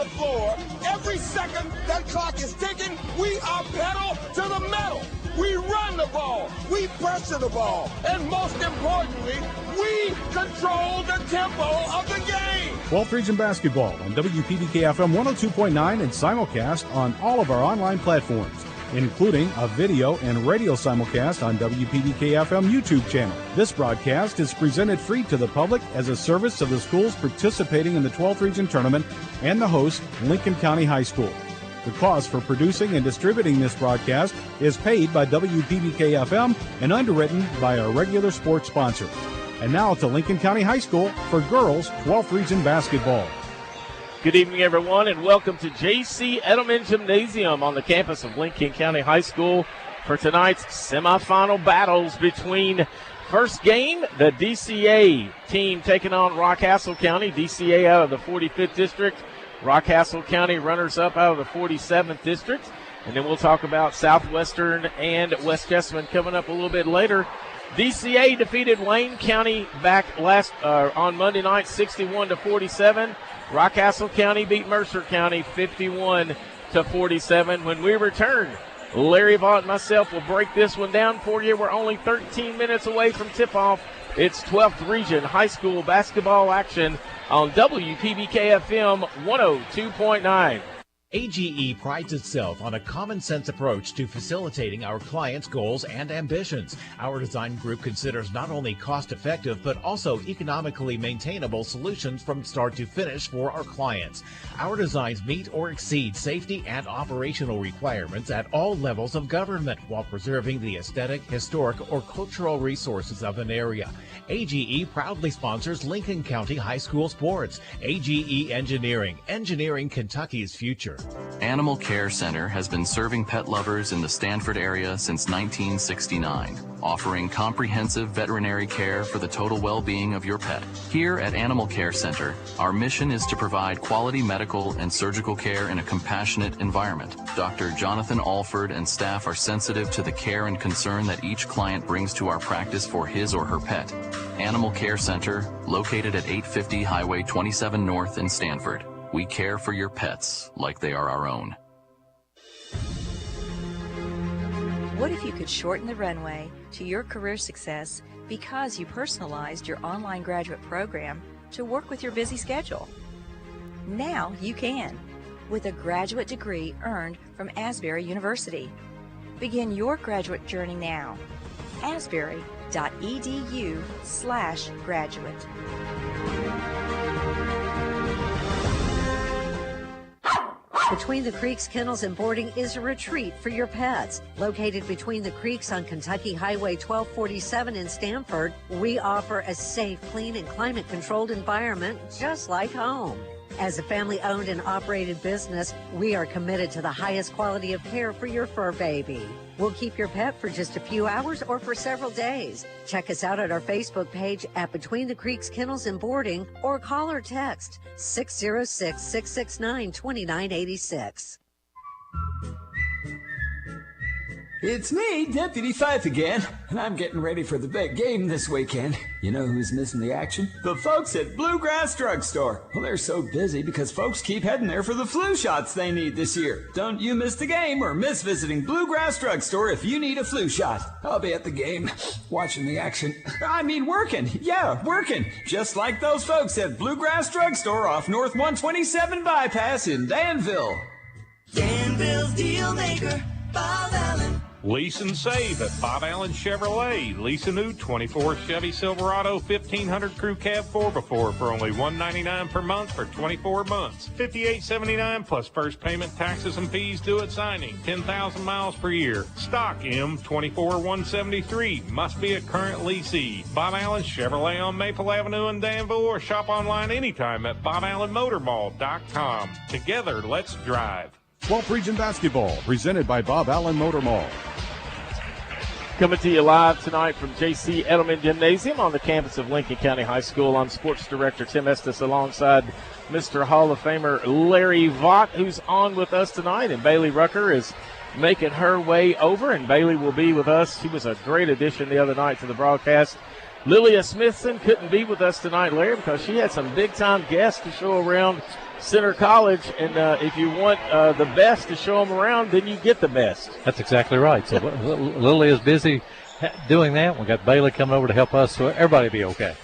floor. Every second that clock is ticking, we are pedal to the metal. We run the ball. We pressure the ball. And most importantly, we control the tempo of the game. 12th Region Basketball on WPBK-FM 102.9 and simulcast on all of our online platforms, including a video and radio simulcast on WPBK-FM YouTube channel. This broadcast is presented free to the public as a service of the schools participating in the 12th Region Tournament and the host, Lincoln County High School. The cost for producing and distributing this broadcast is paid by WPBK-FM and underwritten by our regular sports sponsors. And now to Lincoln County High School for girls 12th Region Basketball. Good evening, everyone, and welcome to J.C. Edelman Gymnasium on the campus of Lincoln County High School for tonight's semifinal battles between first game, the DCA team taking on Rockcastle County. DCA out of the 45th District, Rockcastle County runners-up out of the 47th District. And then we'll talk about Southwestern and West Jessamine coming up a little bit later. DCA defeated Wayne County back on Monday night, 61-47. Rockcastle County beat Mercer County 51-47. When we return, Larry Vaught and myself will break this one down for you. We're only 13 minutes away from tip-off. It's 12th Region High School basketball action on WPBK-FM 102.9. AGE prides itself on a common-sense approach to facilitating our clients' goals and ambitions. Our design group considers not only cost-effective but also economically maintainable solutions from start to finish for our clients. Our designs meet or exceed safety and operational requirements at all levels of government while preserving the aesthetic, historic, or cultural resources of an area. AGE proudly sponsors Lincoln County High School sports. AGE Engineering, engineering Kentucky's future. Animal Care Center has been serving pet lovers in the Stanford area since 1969, offering comprehensive veterinary care for the total well-being of your pet. Here at Animal Care Center, our mission is to provide quality medical and surgical care in a compassionate environment. Dr. Jonathan Alford and staff are sensitive to the care and concern that each client brings to our practice for his or her pet. Animal Care Center, located at 850 Highway 27 North in Stanford. We care for your pets like they are our own. What if you could shorten the runway to your career success because you personalized your online graduate program to work with your busy schedule? Now you can, with a graduate degree earned from Asbury University. Begin your graduate journey now. asbury.edu/graduate. Between the Creeks Kennels and Boarding is a retreat for your pets. Located between the creeks on Kentucky Highway 1247 in Stanford, we offer a safe, clean, and climate-controlled environment just like home. As a family-owned and operated business, we are committed to the highest quality of care for your fur baby. We'll keep your pet for just a few hours or for several days. Check us out at our Facebook page at Between the Creeks Kennels and Boarding or call or text 606-669-2986. It's me, Deputy Fife again, and I'm getting ready for the big game this weekend. You know who's missing the action? The folks at Bluegrass Drugstore. Well, they're so busy because folks keep heading there for the flu shots they need this year. Don't you miss the game or miss visiting Bluegrass Drugstore if you need a flu shot. I'll be at the game, watching the action. I mean working. Yeah, working. Just like those folks at Bluegrass Drugstore off North 127 Bypass in Danville. Danville's deal maker, Bob Allen. Lease and save at Bob Allen Chevrolet. Lease a new 24 Chevy Silverado 1500 Crew Cab 4x4 for only $199 per month for 24 months. $58.79 plus first payment, taxes, and fees due at signing. 10,000 miles per year. Stock M24173. Must be a current leasee. Bob Allen Chevrolet on Maple Avenue in Danville, or shop online anytime at BobAllenMotorMall.com. Together, let's drive. 12th Region Basketball, presented by Bob Allen Motor Mall. Coming to you live tonight from J.C. Edelman Gymnasium on the campus of Lincoln County High School. I'm Sports Director Tim Estes alongside Mr. Hall of Famer Larry Vaught, who's on with us tonight. And Bailey Rucker is making her way over, and Bailey will be with us. She was a great addition the other night to the broadcast. Lilia Smithson couldn't be with us tonight, Larry, because she had some big-time guests to show around Center College, and if you want the best to show them around, then you get the best. That's exactly right. So Lily is busy doing that. We've got Bailey coming over to help us, so everybody will be okay.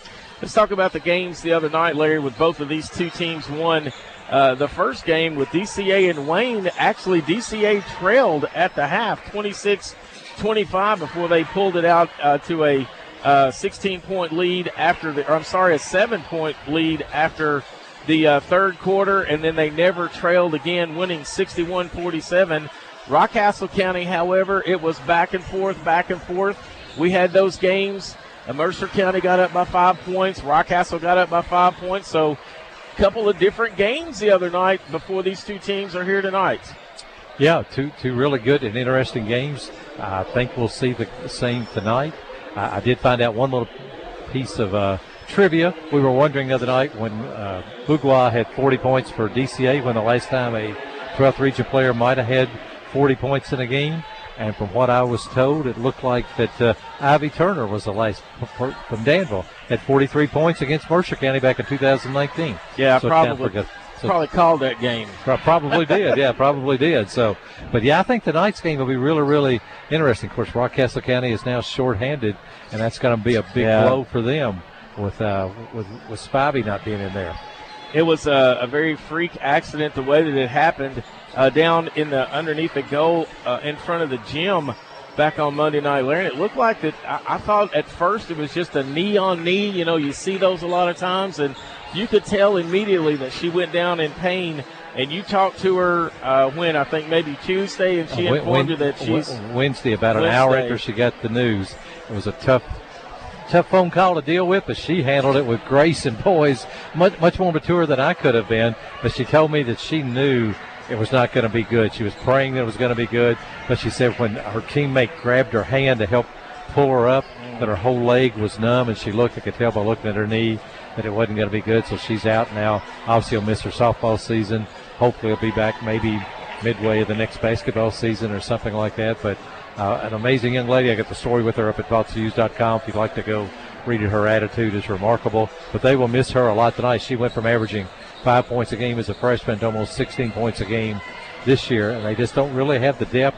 Let's talk about the games the other night, Larry, with both of these two teams won. The first game with DCA and Wayne, actually DCA trailed at the half 26-25 before they pulled it out to a 16-point lead a 7-point lead after the third quarter, and then they never trailed again, winning 61-47. Rockcastle County, however, it was back and forth. We had those games. Mercer County got up by 5 points. Rockcastle got up by 5 points. So a couple of different games the other night before these two teams are here tonight. Yeah, two really good and interesting games. I think we'll see the same tonight. I did find out one little piece of trivia. We were wondering the other night when Bourgeois had 40 points for DCA, when the last time a 12th region player might have had 40 points in a game. And from what I was told, it looked like that Ivy Turner was the last from Danville, had 43 points against Mercer County back in 2019. Yeah, so probably called that game. Probably did. Yeah, probably did. So, but yeah, I think tonight's game will be really, really interesting. Of course, Rockcastle County is now shorthanded, and that's going to be a big blow for them with Spivey not being in there. It was a very freak accident the way that it happened down in underneath the goal in front of the gym back on Monday night, Larry. It looked like that. I thought at first it was just a knee on knee. You know, you see those a lot of times, and you could tell immediately that she went down in pain. And you talked to her when, I think maybe Tuesday, and she informed you that she's Wednesday, about an hour after she got the news. It was a tough phone call to deal with, but she handled it with grace and poise, much more mature than I could have been. But she told me that she knew it was not going to be good. She was praying that it was going to be good, but she said when her teammate grabbed her hand to help pull her up, that her whole leg was numb, and I could tell by looking at her knee that it wasn't going to be good. So she's out now. Obviously, will miss her softball season. Hopefully, will be back maybe midway of the next basketball season or something like that. But an amazing young lady. I got the story with her up at VoltsNews.com. If you'd like to go read it, her attitude is remarkable. But they will miss her a lot tonight. She went from averaging 5 points a game as a freshman to almost 16 points a game this year, and they just don't really have the depth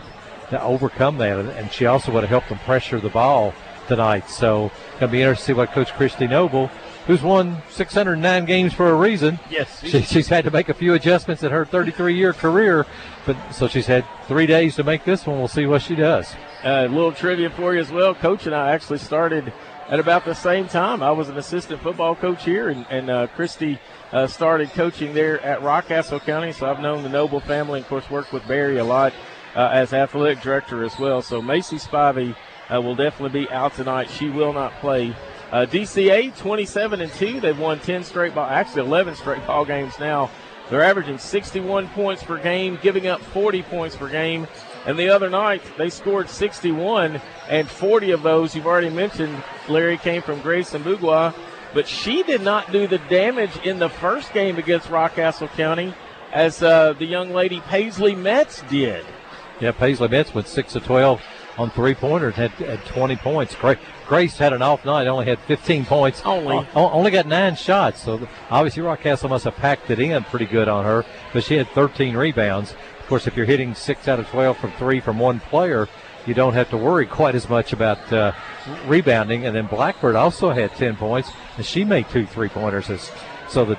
to overcome that. And she also would have helped them pressure the ball tonight. So it's going to be interesting to see what Coach Christy Noble, who's won 609 games for a reason. Yes. She's had to make a few adjustments in her 33-year career, but so she's had 3 days to make this one. We'll see what she does. A little trivia for you as well. Coach and I actually started at about the same time. I was an assistant football coach here, and Christy started coaching there at Rockcastle County, so I've known the Noble family, and, of course, worked with Barry a lot as athletic director as well. So Macy Spivey will definitely be out tonight. She will not play. DCA 27-2. They've won 11 straight ball games now. They're averaging 61 points per game, giving up 40 points per game. And the other night, they scored 61, and 40 of those, you've already mentioned, Larry, came from Grayson Bourgeois. But she did not do the damage in the first game against Rockcastle County as the young lady Paisley Metz did. Yeah, Paisley Metz went 6 of 12 on three-pointers, had 20 points. Grace had an off night, only had 15 points. Only got 9 shots. So obviously Rockcastle must have packed it in pretty good on her, but she had 13 rebounds. Of course, if you're hitting 6 out of 12 from three from one player, you don't have to worry quite as much about rebounding. And then Blackbird also had 10 points, and she made 2 3-pointers. So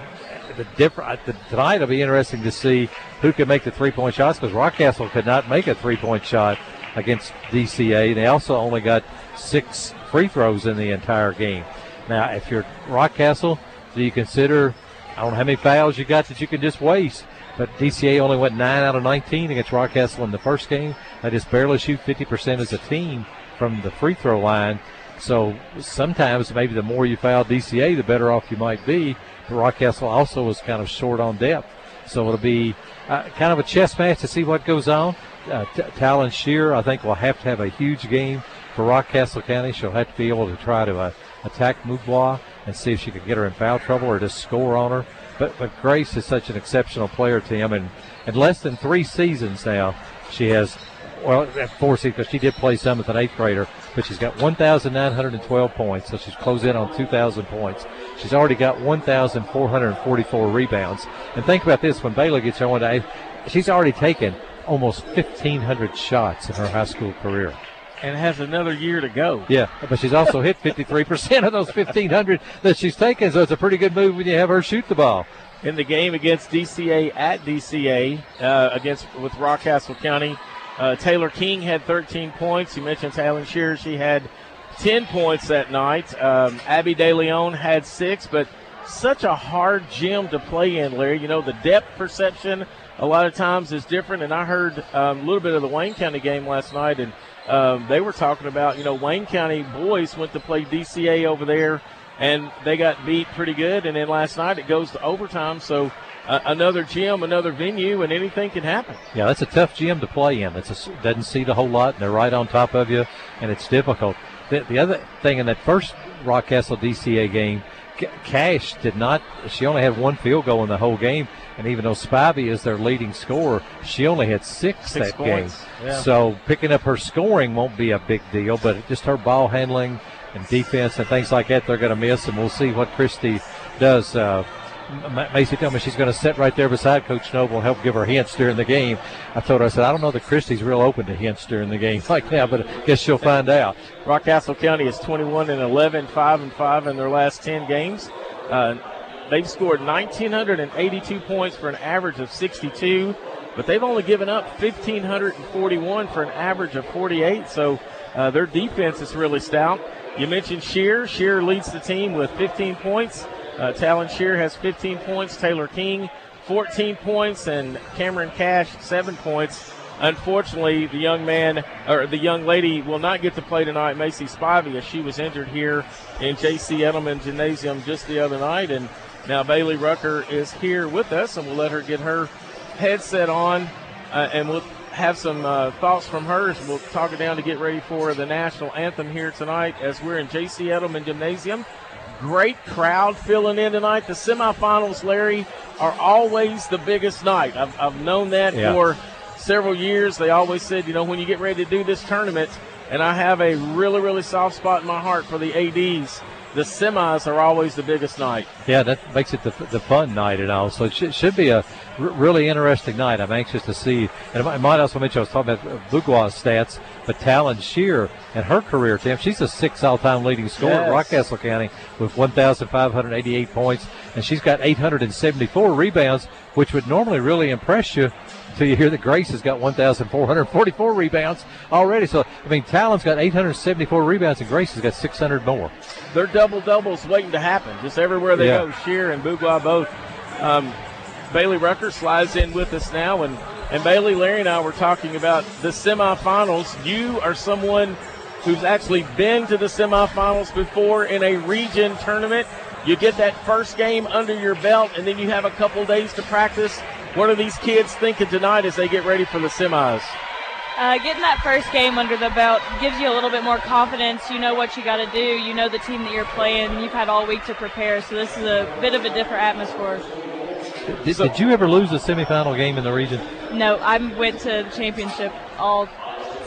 tonight will be interesting to see who can make the 3-point shots, because Rockcastle could not make a 3-point shot against DCA. They also only got 6 free throws in the entire game. Now, if you're Rockcastle, do you consider, I don't know how many fouls you got that you can just waste, but DCA only went 9 out of 19 against Rockcastle in the first game. They just barely shoot 50% as a team from the free throw line. So sometimes maybe the more you foul DCA, the better off you might be. But Rockcastle also was kind of short on depth. So it'll be kind of a chess match to see what goes on. Talon Shear, I think, will have to have a huge game for Rockcastle County. She'll have to be able to try to attack Bourgeois and see if she can get her in foul trouble or just score on her. But Grace is such an exceptional player, Tim, and in less than 3 seasons now, she has well, at 4 seed, because she did play some as an 8th grader, but she's got 1,912 points, so she's closed in on 2,000 points. She's already got 1,444 rebounds. And think about this, when Bailey gets her one day, she's already taken almost 1,500 shots in her high school career. And has another year to go. Yeah, but she's also hit 53% of those 1,500 that she's taken, so it's a pretty good move when you have her shoot the ball. In the game against DCA at DCA, with Rockcastle County, Taylor King had 13 points. You mentioned Talon Shearer. She had 10 points that night. Abby De Leon had 6, but such a hard gym to play in, Larry. You know, the depth perception a lot of times is different, and I heard a little bit of the Wayne County game last night, and they were talking about, Wayne County boys went to play DCA over there, and they got beat pretty good. And then last night it goes to overtime. So another gym, another venue, and anything can happen. Yeah, that's a tough gym to play in. Doesn't seat a whole lot, and they're right on top of you, and it's difficult. The other thing in that first Rockcastle DCA game, Cash she only had 1 field goal in the whole game, and even though Spivey is their leading scorer, she only had 6 that points. game. Yeah. So picking up her scoring won't be a big deal, but just her ball handling and defense and things like that they're going to miss, and we'll see what Christy does. Macy told me she's going to sit right there beside Coach Noble and help give her hints during the game. I told her, I said, I don't know that Christy's real open to hints during the game like that, but I guess she'll find out. Rockcastle County is 21-11, 5-5 in their last 10 games. They've scored 1,982 points for an average of 62, but they've only given up 1,541 for an average of 48, so their defense is really stout. You mentioned Shearer. Shearer leads the team with 15 points. Talon Shearer has 15 points. Taylor King, 14 points. And Cameron Cash, 7 points. Unfortunately, the young lady will not get to play tonight, Macy Spivey, as she was injured here in J.C. Edelman Gymnasium just the other night. And now Bailey Rucker is here with us, and we'll let her get her headset on, and we'll have some thoughts from her as we'll talk it down to get ready for the national anthem here tonight as we're in J.C. Edelman Gymnasium. Great crowd filling in tonight. The semifinals, Larry, are always the biggest night. I've known that for several years. They always said, when you get ready to do this tournament, and I have a really, really soft spot in my heart for the ADs, the semis are always the biggest night. Yeah, that makes it the fun night and all. So it should be a really interesting night. I'm anxious to see. And I might also mention, I was talking about Bourgeois' stats, but Talon Shearer and her career, Tim, she's the 6th all-time leading scorer at Rockcastle County with 1,588 points, and she's got 874 rebounds, which would normally really impress you until you hear that Grace has got 1,444 rebounds already. So, Talon's got 874 rebounds, and Grace has got 600 more. They're double-doubles waiting to happen just everywhere they go. Shearer and Bourgeois both. Bailey Rucker slides in with us now, and Bailey, Larry and I were talking about the semifinals. You are someone who's actually been to the semifinals before in a region tournament. You get that first game under your belt, and then you have a couple days to practice. What are these kids thinking tonight as they get ready for the semis? Getting that first game under the belt gives you a little bit more confidence. You know what you got to do. You know the team that you're playing. You've had all week to prepare, so this is a bit of a different atmosphere. Did you ever lose a semifinal game in the region? No, I went to the championship all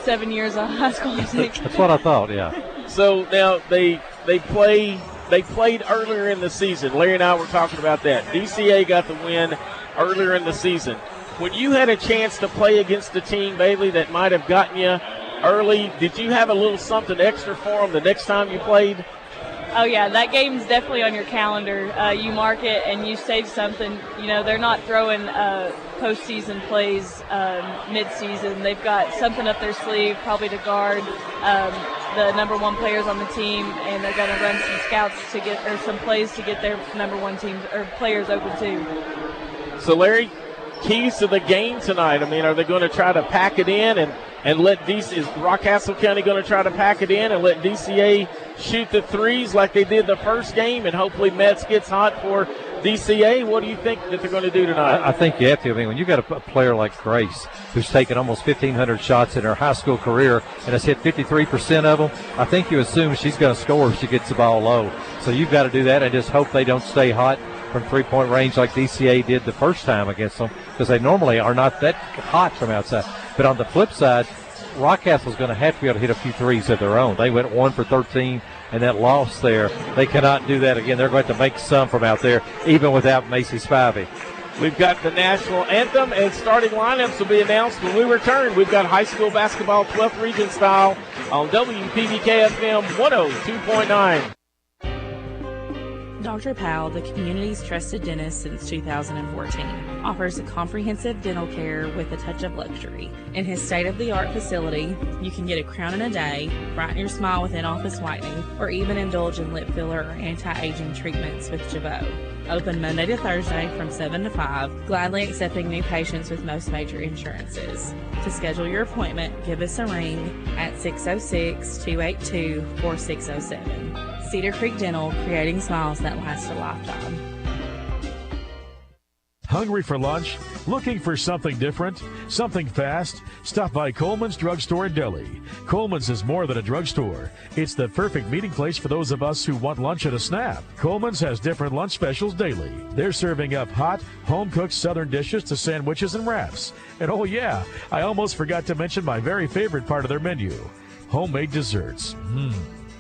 7 years of high school. That's what I thought, yeah. So now they played earlier in the season. Larry and I were talking about that. DCA got the win earlier in the season. When you had a chance to play against a team, Bailey, that might have gotten you early, did you have a little something extra for them the next time you played? Oh, yeah, that game's definitely on your calendar. You mark it and you save something. They're not throwing postseason plays mid-season. They've got something up their sleeve, probably to guard the number one players on the team, and they're going to run some scouts some plays to get their number one teams or players open too. So, Larry, keys to the game tonight. Are they going to try to pack it in and let is Rockcastle County going to try to pack it in and let DCA shoot the threes like they did the first game, and hopefully Metz gets hot for DCA? What do you think that they're going to do tonight? I think you have to. When you got a player like Grace who's taken almost 1,500 shots in her high school career and has hit 53% of them, I think you assume she's going to score if she gets the ball low. So you've got to do that and just hope they don't stay hot from three-point range like DCA did the first time against them, because they normally are not that hot from outside. But on the flip side, Rockcastle's going to have to be able to hit a few threes of their own. They went 1 for 13, and that loss there, they cannot do that again. They're going to make some from out there, even without Macy Spivey. We've got the national anthem, and starting lineups will be announced when we return. We've got high school basketball 12th region style on WPBK-FM 102.9. Dr. Powell, the community's trusted dentist since 2014, offers a comprehensive dental care with a touch of luxury. In his state-of-the-art facility, you can get a crown in a day, brighten your smile with in-office whitening, or even indulge in lip filler or anti-aging treatments with Jabot. Open Monday to Thursday from 7 to 5, gladly accepting new patients with most major insurances. To schedule your appointment, give us a ring at 606-282-4607. Cedar Creek Dental, creating smiles that last a lifetime. Hungry for lunch? Looking for something different? Something fast? Stop by Coleman's Drugstore and Deli. Coleman's is more than a drugstore. It's the perfect meeting place for those of us who want lunch at a snap. Coleman's has different lunch specials daily. They're serving up hot, home-cooked southern dishes to sandwiches and wraps. And oh yeah, I almost forgot to mention my very favorite part of their menu, homemade desserts.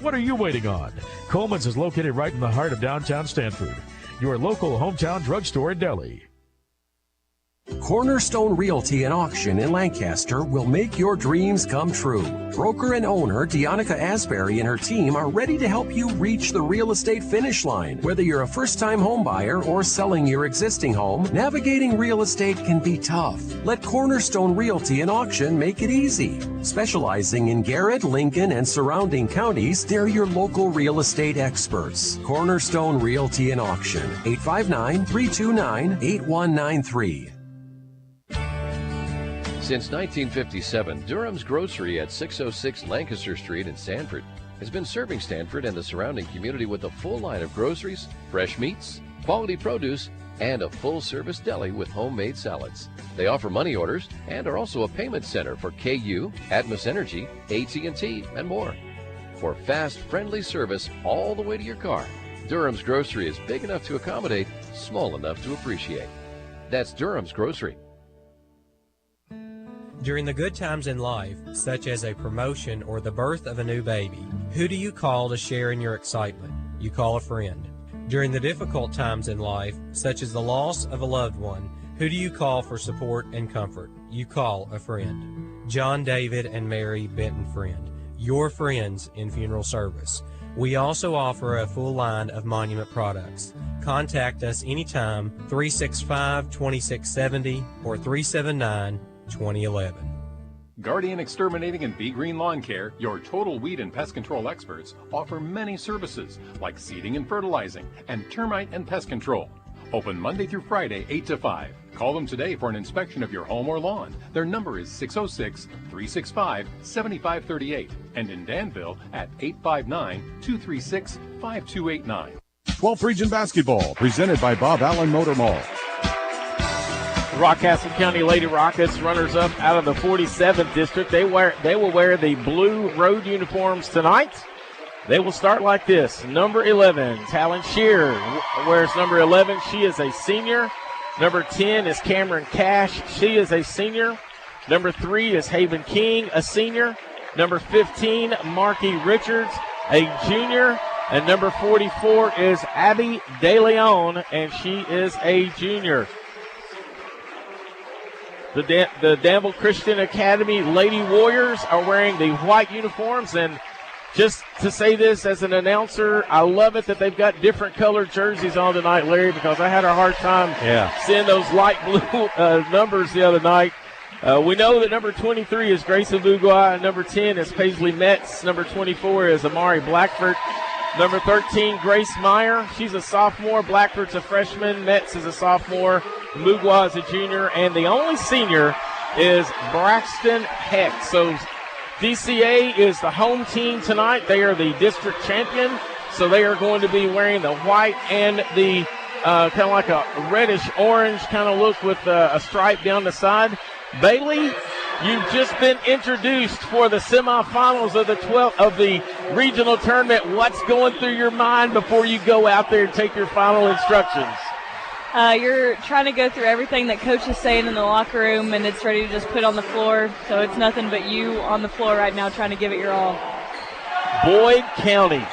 What are you waiting on? Coleman's is located right in the heart of downtown Stanford. Your local hometown drugstore and deli. Cornerstone Realty and Auction in Lancaster will make your dreams come true. Broker and owner Deonica Asbury and her team are ready to help you reach the real estate finish line. Whether you're a first-time home buyer or selling your existing home, navigating real estate can be tough. Let Cornerstone Realty and Auction make it easy. Specializing in Garrett, Lincoln, and surrounding counties, they're your local real estate experts. Cornerstone Realty and Auction, 859-329-8193. Since 1957, Durham's Grocery at 606 Lancaster Street in Stanford has been serving Stanford and the surrounding community with a full line of groceries, fresh meats, quality produce, and a full-service deli with homemade salads. They offer money orders and are also a payment center for KU, Atmos Energy, AT&T, and more. For fast, friendly service all the way to your car, Durham's Grocery is big enough to accommodate, small enough to appreciate. That's Durham's Grocery. During the good times in life, such as a promotion or the birth of a new baby, who do you call to share in your excitement? You call a friend. During the difficult times in life, such as the loss of a loved one, who do you call for support and comfort? You call a friend. John David and Mary Benton Friend, your friends in funeral service. We also offer a full line of Monument products. Contact us anytime, 365-2670 or 379-2011. Guardian Exterminating and Be Green Lawn Care, your total weed and pest control experts, offer many services like seeding and fertilizing and termite and pest control. Open Monday through Friday, 8 to 5. Call them today for an inspection of your home or lawn. Their number is 606-365-7538 and in Danville at 859-236-5289. 12th Region Basketball, presented by Bob Allen Motor Mall. Rockcastle County Lady Rockets, runners-up out of the 47th district. They will wear the blue road uniforms tonight. They will start like this. Number 11, Talon Shear wears number 11. She is a senior. Number 10 is Cameron Cash. She is a senior. Number 3 is Haven King, a senior. Number 15, Marky Richards, a junior. And number 44 is Abby DeLeon, and she is a junior. The Danville Christian Academy Lady Warriors are wearing the white uniforms, and just to say this as an announcer, I love it that they've got different colored jerseys on tonight, Larry, because I had a hard time seeing those light blue numbers the other night. We know that number 23 is Grace Abugua, and number 10 is Paisley Metz. Number 24 is Amari Blackford. Number 13, Grace Meyer. She's a sophomore. Blackford's a freshman. Metz is a sophomore. Mugwa is a junior. And the only senior is Braxton Heck. So DCA is the home team tonight. They are the district champion. So they are going to be wearing the white and the kind of like a reddish-orange kind of look with a stripe down the side. Bailey, you've just been introduced for the semifinals of the regional tournament. What's going through your mind before you go out there and take your final instructions? You're trying to go through everything that Coach is saying in the locker room, and it's ready to just put on the floor. So it's nothing but you on the floor right now trying to give it your all. Boyd County,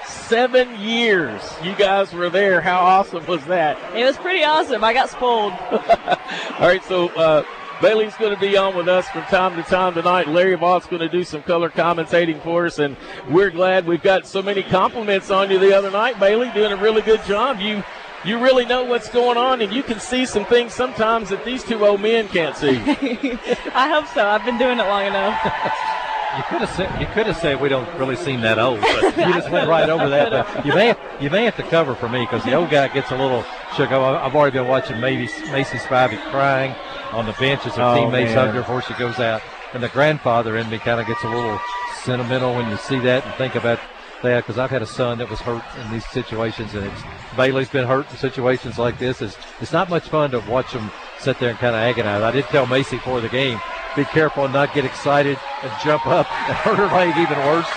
7 years you guys were there. How awesome was that? It was pretty awesome. I got spoiled. All right, so Bailey's going to be on with us from time to time tonight. Larry Vaught's going to do some color commentating for us, and we're glad we've got so many compliments on you the other night, Bailey, doing a really good job. You really know what's going on, and you can see some things sometimes that these two old men can't see. I hope so. I've been doing it long enough. You could have said we don't really seem that old, but you just went right over that. But you may have to cover for me because the old guy gets a little shook up. I've already been watching Macy Spivey crying on the bench as her teammates hug her before she goes out, and the grandfather in me kind of gets a little sentimental when you see that and think about that, because I've had a son that was hurt in these situations, and Bailey's been hurt in situations like this. It's not much fun to watch them sit there and kind of agonize. I did tell Macy before the game, be careful and not get excited and jump up and hurt her leg even worse.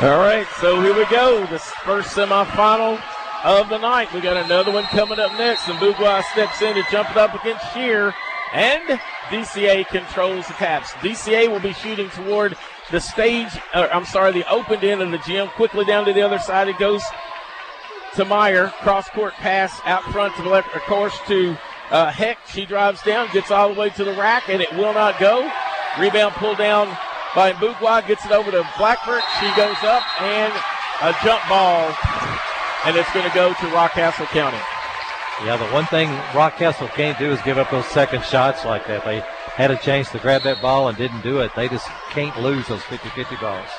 All right, so here we go. The first semifinal of the night. We got another one coming up next, and Bourgeois steps in to jump it up against Shear, and DCA controls the Caps. DCA will be shooting toward the the opened end of the gym. Quickly down to the other side it goes to Meyer. Cross-court pass out front to the left, of course, to Heck. She drives down, gets all the way to the rack, and it will not go. Rebound pulled down by Bourgeois, gets it over to Blackford. She goes up, and a jump ball, and it's going to go to Rockcastle County. Yeah, the one thing Rockcastle can't do is give up those second shots like that. They had a chance to grab that ball and didn't do it. They just can't lose those 50-50 balls.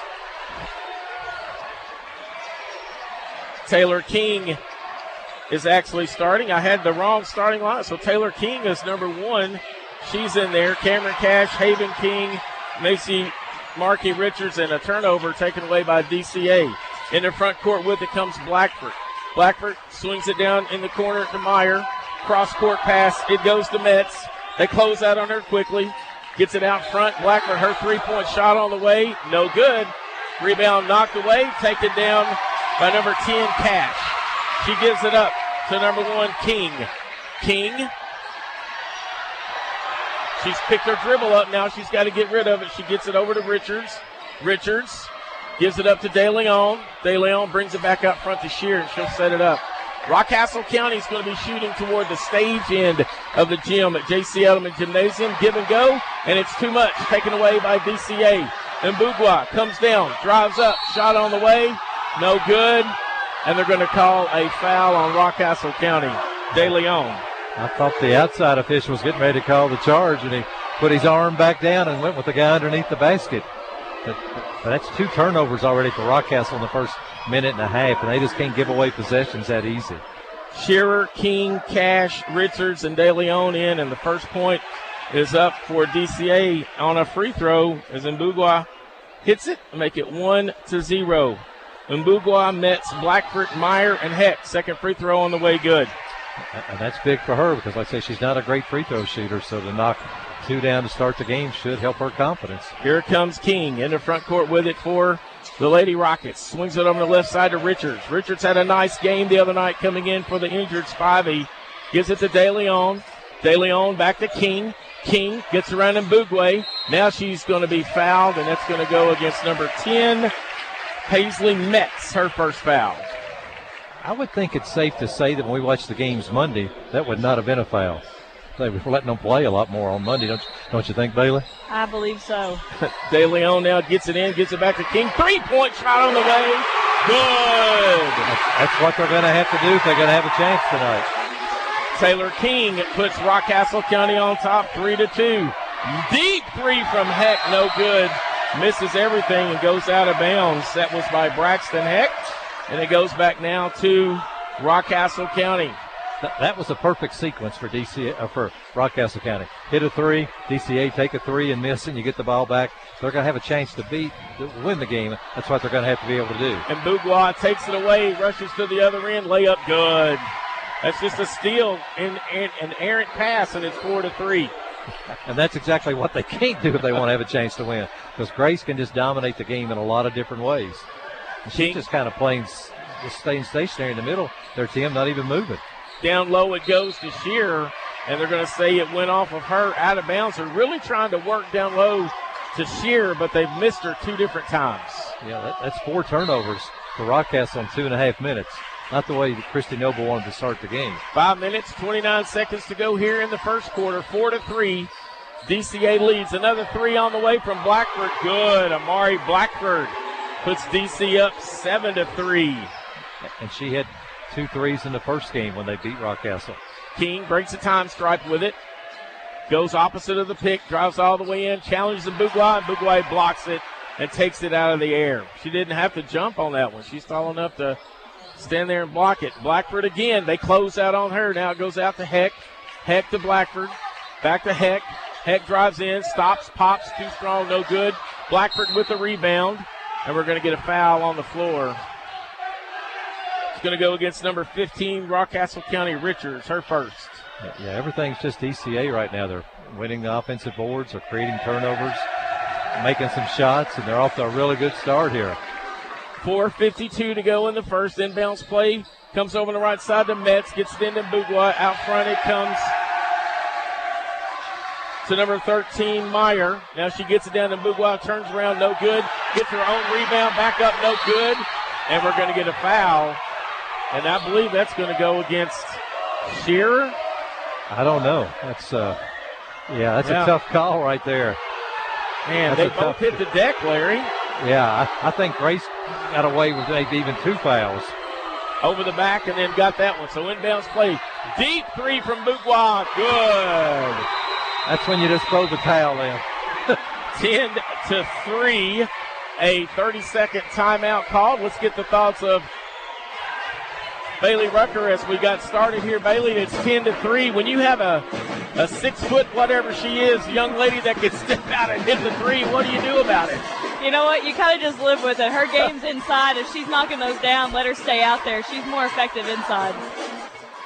Taylor King is actually starting. I had the wrong starting line, so Taylor King is number 1. She's in there. Cameron Cash, Haven King, Macy Markey Richards, and a turnover taken away by DCA. In the front court with it comes Blackford. Blackford swings it down in the corner to Meyer. Cross-court pass. It goes to Metz. They close out on her quickly. Gets it out front. Blackford, her three-point shot on the way. No good. Rebound knocked away. Taken down by number 10, Cash. She gives it up to number 1, King. King. She's picked her dribble up. Now she's got to get rid of it. She gets it over to Richards. Richards gives it up to De Leon. De Leon brings it back out front to Shear, and she'll set it up. Rockcastle County is going to be shooting toward the stage end of the gym at J.C. Edelman Gymnasium. Give and go, and it's too much. Taken away by DCA. And Bourgeois comes down, drives up, shot on the way. No good. And they're going to call a foul on Rockcastle County. De Leon. I thought the outside official was getting ready to call the charge, and he put his arm back down and went with the guy underneath the basket. But that's 2 turnovers already for Rockcastle in the first minute and a half, and they just can't give away possessions that easy. Shearer, King, Cash, Richards, and De Leon in, and the first point is up for DCA on a free throw as Mbugua hits it and make it 1-0. Mbugua, Metz, Blackford, Meyer, and Heck. Second free throw on the way, good. And that's big for her because, like I say, she's not a great free throw shooter, so to knock 2 down to start the game should help her confidence. Here comes King in the front court with it for the Lady Rockets. Swings it over the left side to Richards. Richards had a nice game the other night coming in for the injured Spivey. Gives it to De Leon. De Leon back to King. King gets around Mbugwe. Now she's going to be fouled, and that's going to go against number 10, Paisley Metz, her first foul. I would think it's safe to say that when we watched the games Monday, that would not have been a foul. They were letting them play a lot more on Monday, don't you think, Bailey? I believe so. De Leon now gets it in, gets it back to King. 3-point shot on the way. Good. That's what they're going to have to do if they're going to have a chance tonight. Taylor King puts Rockcastle County on top, 3-2. Deep 3 from Heck, no good. Misses everything and goes out of bounds. That was by Braxton Heck. And it goes back now to Rockcastle County. That was a perfect sequence for for Rockcastle County. Hit a 3, DCA take a 3 and miss, and you get the ball back. They're going to have a chance to win the game. That's what they're going to have to be able to do. And Bourgeois takes it away, rushes to the other end, layup good. That's just a steal and an errant pass, and it's 4-3. And that's exactly what they can't do if they want to have a chance to win, because Grace can just dominate the game in a lot of different ways. She's just kind of staying stationary in the middle. Their team not even moving. Down low it goes to Shearer, and they're going to say it went off of her out of bounds. They're really trying to work down low to Shearer, but they've missed her 2 different times. Yeah, that's 4 turnovers for Rockcastle in 2.5 minutes. Not the way that Christy Noble wanted to start the game. 5 minutes, 29 seconds to go here in the first quarter. 4-3. DCA leads. Another 3 on the way from Blackford. Good. Amari Blackford puts DC up 7-3. And she had 2 threes in the first game when they beat Rockcastle. King breaks a time stripe with it. Goes opposite of the pick. Drives all the way in. Challenges Mbugwa, and Mbugwa blocks it and takes it out of the air. She didn't have to jump on that one. She's tall enough to stand there and block it. Blackford again. They close out on her. Now it goes out to Heck. Heck to Blackford. Back to Heck. Heck drives in. Stops. Pops. Too strong. No good. Blackford with the rebound. And we're going to get a foul on the floor. It's going to go against number 15, Rockcastle County Richards, her first. Yeah, everything's just DCA right now. They're winning the offensive boards. They're creating turnovers, making some shots, and they're off to a really good start here. 4:52 to go in the first. Inbounds play comes over on the right side to Metz. Gets it into Mbugwa. Out front it comes to number 13, Meyer. Now she gets it down to Mbugwa. Turns around, no good. Gets her own rebound. Back up, no good. And we're going to get a foul. And I believe that's going to go against Shearer. I don't know. That's a tough call right there. Man, they both hit the deck, Larry. Yeah, I think Grace got away with maybe even 2 fouls. Over the back and then got that one. So inbounds play. Deep 3 from Mbugwa. Good. That's when you just throw the towel in. 10-3. A 30-second timeout called. Let's get the thoughts of Bailey Rucker as we got started here. Bailey, it's 10-3. When you have a 6 foot, whatever she is, young lady that can step out and hit the 3, what do you do about it? You know what? You kind of just live with it. Her game's inside. If she's knocking those down, let her stay out there. She's more effective inside.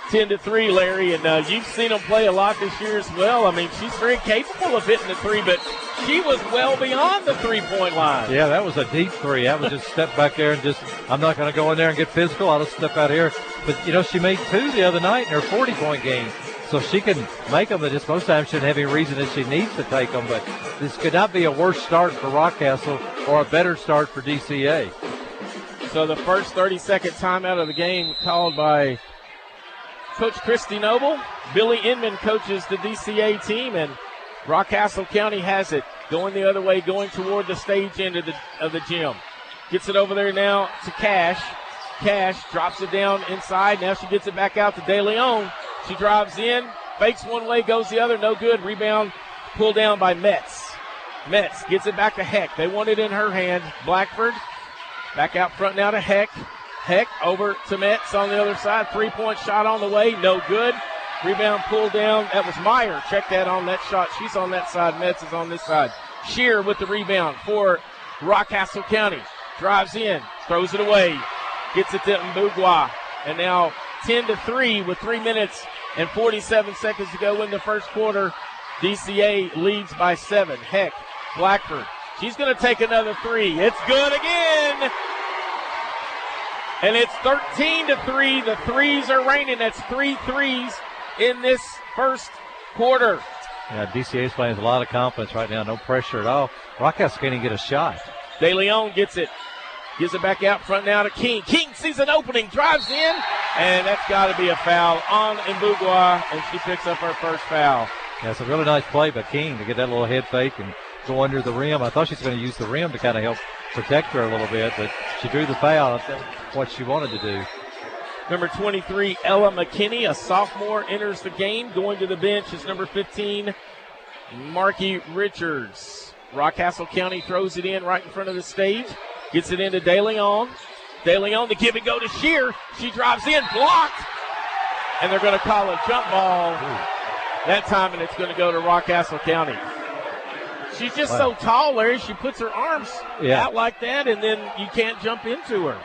10-3, Larry, and you've seen them play a lot this year as well. I mean, she's very capable of hitting the 3, but she was well beyond the 3-point line. Yeah, that was a deep 3. I would just step back there and I'm not going to go in there and get physical. I'll just step out here. But, she made 2 the other night in her 40-point game. So she can make them, but just most times she doesn't have any reason that she needs to take them. But this could not be a worse start for Rockcastle or a better start for DCA. So the first 30-second timeout of the game called by Coach Christy Noble. Billy Inman coaches the DCA team, and Rockcastle County has it going the other way, going toward the stage end of the gym. Gets it over there now to Cash. Cash drops it down inside. Now she gets it back out to De Leon. She drives in, fakes one way, goes the other, no good. Rebound pulled down by Metz. Metz gets it back to Heck. They want it in her hand. Blackford back out front now to Heck. Heck over to Metz on the other side. 3-point shot on the way, no good. Rebound pulled down. That was Meyer. Check that on that shot. She's on that side. Metz is on this side. Shearer with the rebound for Rockcastle County. Drives in, throws it away, gets it to Mbugwa. And now 10-3 with 3 minutes and 47 seconds to go in the first quarter. DCA leads by 7. Heck, Blackford. She's going to take another 3. It's good again. And it's 13-3. The threes are raining. That's 3 threes in this first quarter. Yeah, DCA is playing with a lot of confidence right now. No pressure at all. Rockcastle can't even get a shot. De Leon gets it. Gives it back out front now to King. King sees an opening, drives in, and that's got to be a foul on Mbugwa, and she picks up her first foul. Yeah, it's a really nice play by King to get that little head fake and go under the rim. I thought she was going to use the rim to kind of help protect her a little bit, but she drew the foul. That's what she wanted to do. Number 23, Ella McKinney, a sophomore, enters the game. Going to the bench is number 15, Marky Richards. Rockcastle County throws it in right in front of the stage. Gets it into De Leon. De Leon to give it go to Shear. She drives in, blocked. And they're going to call a jump ball that time, and it's going to go to Rockcastle County. She's just so tall, Larry. She puts her arms out like that, and then you can't jump into her.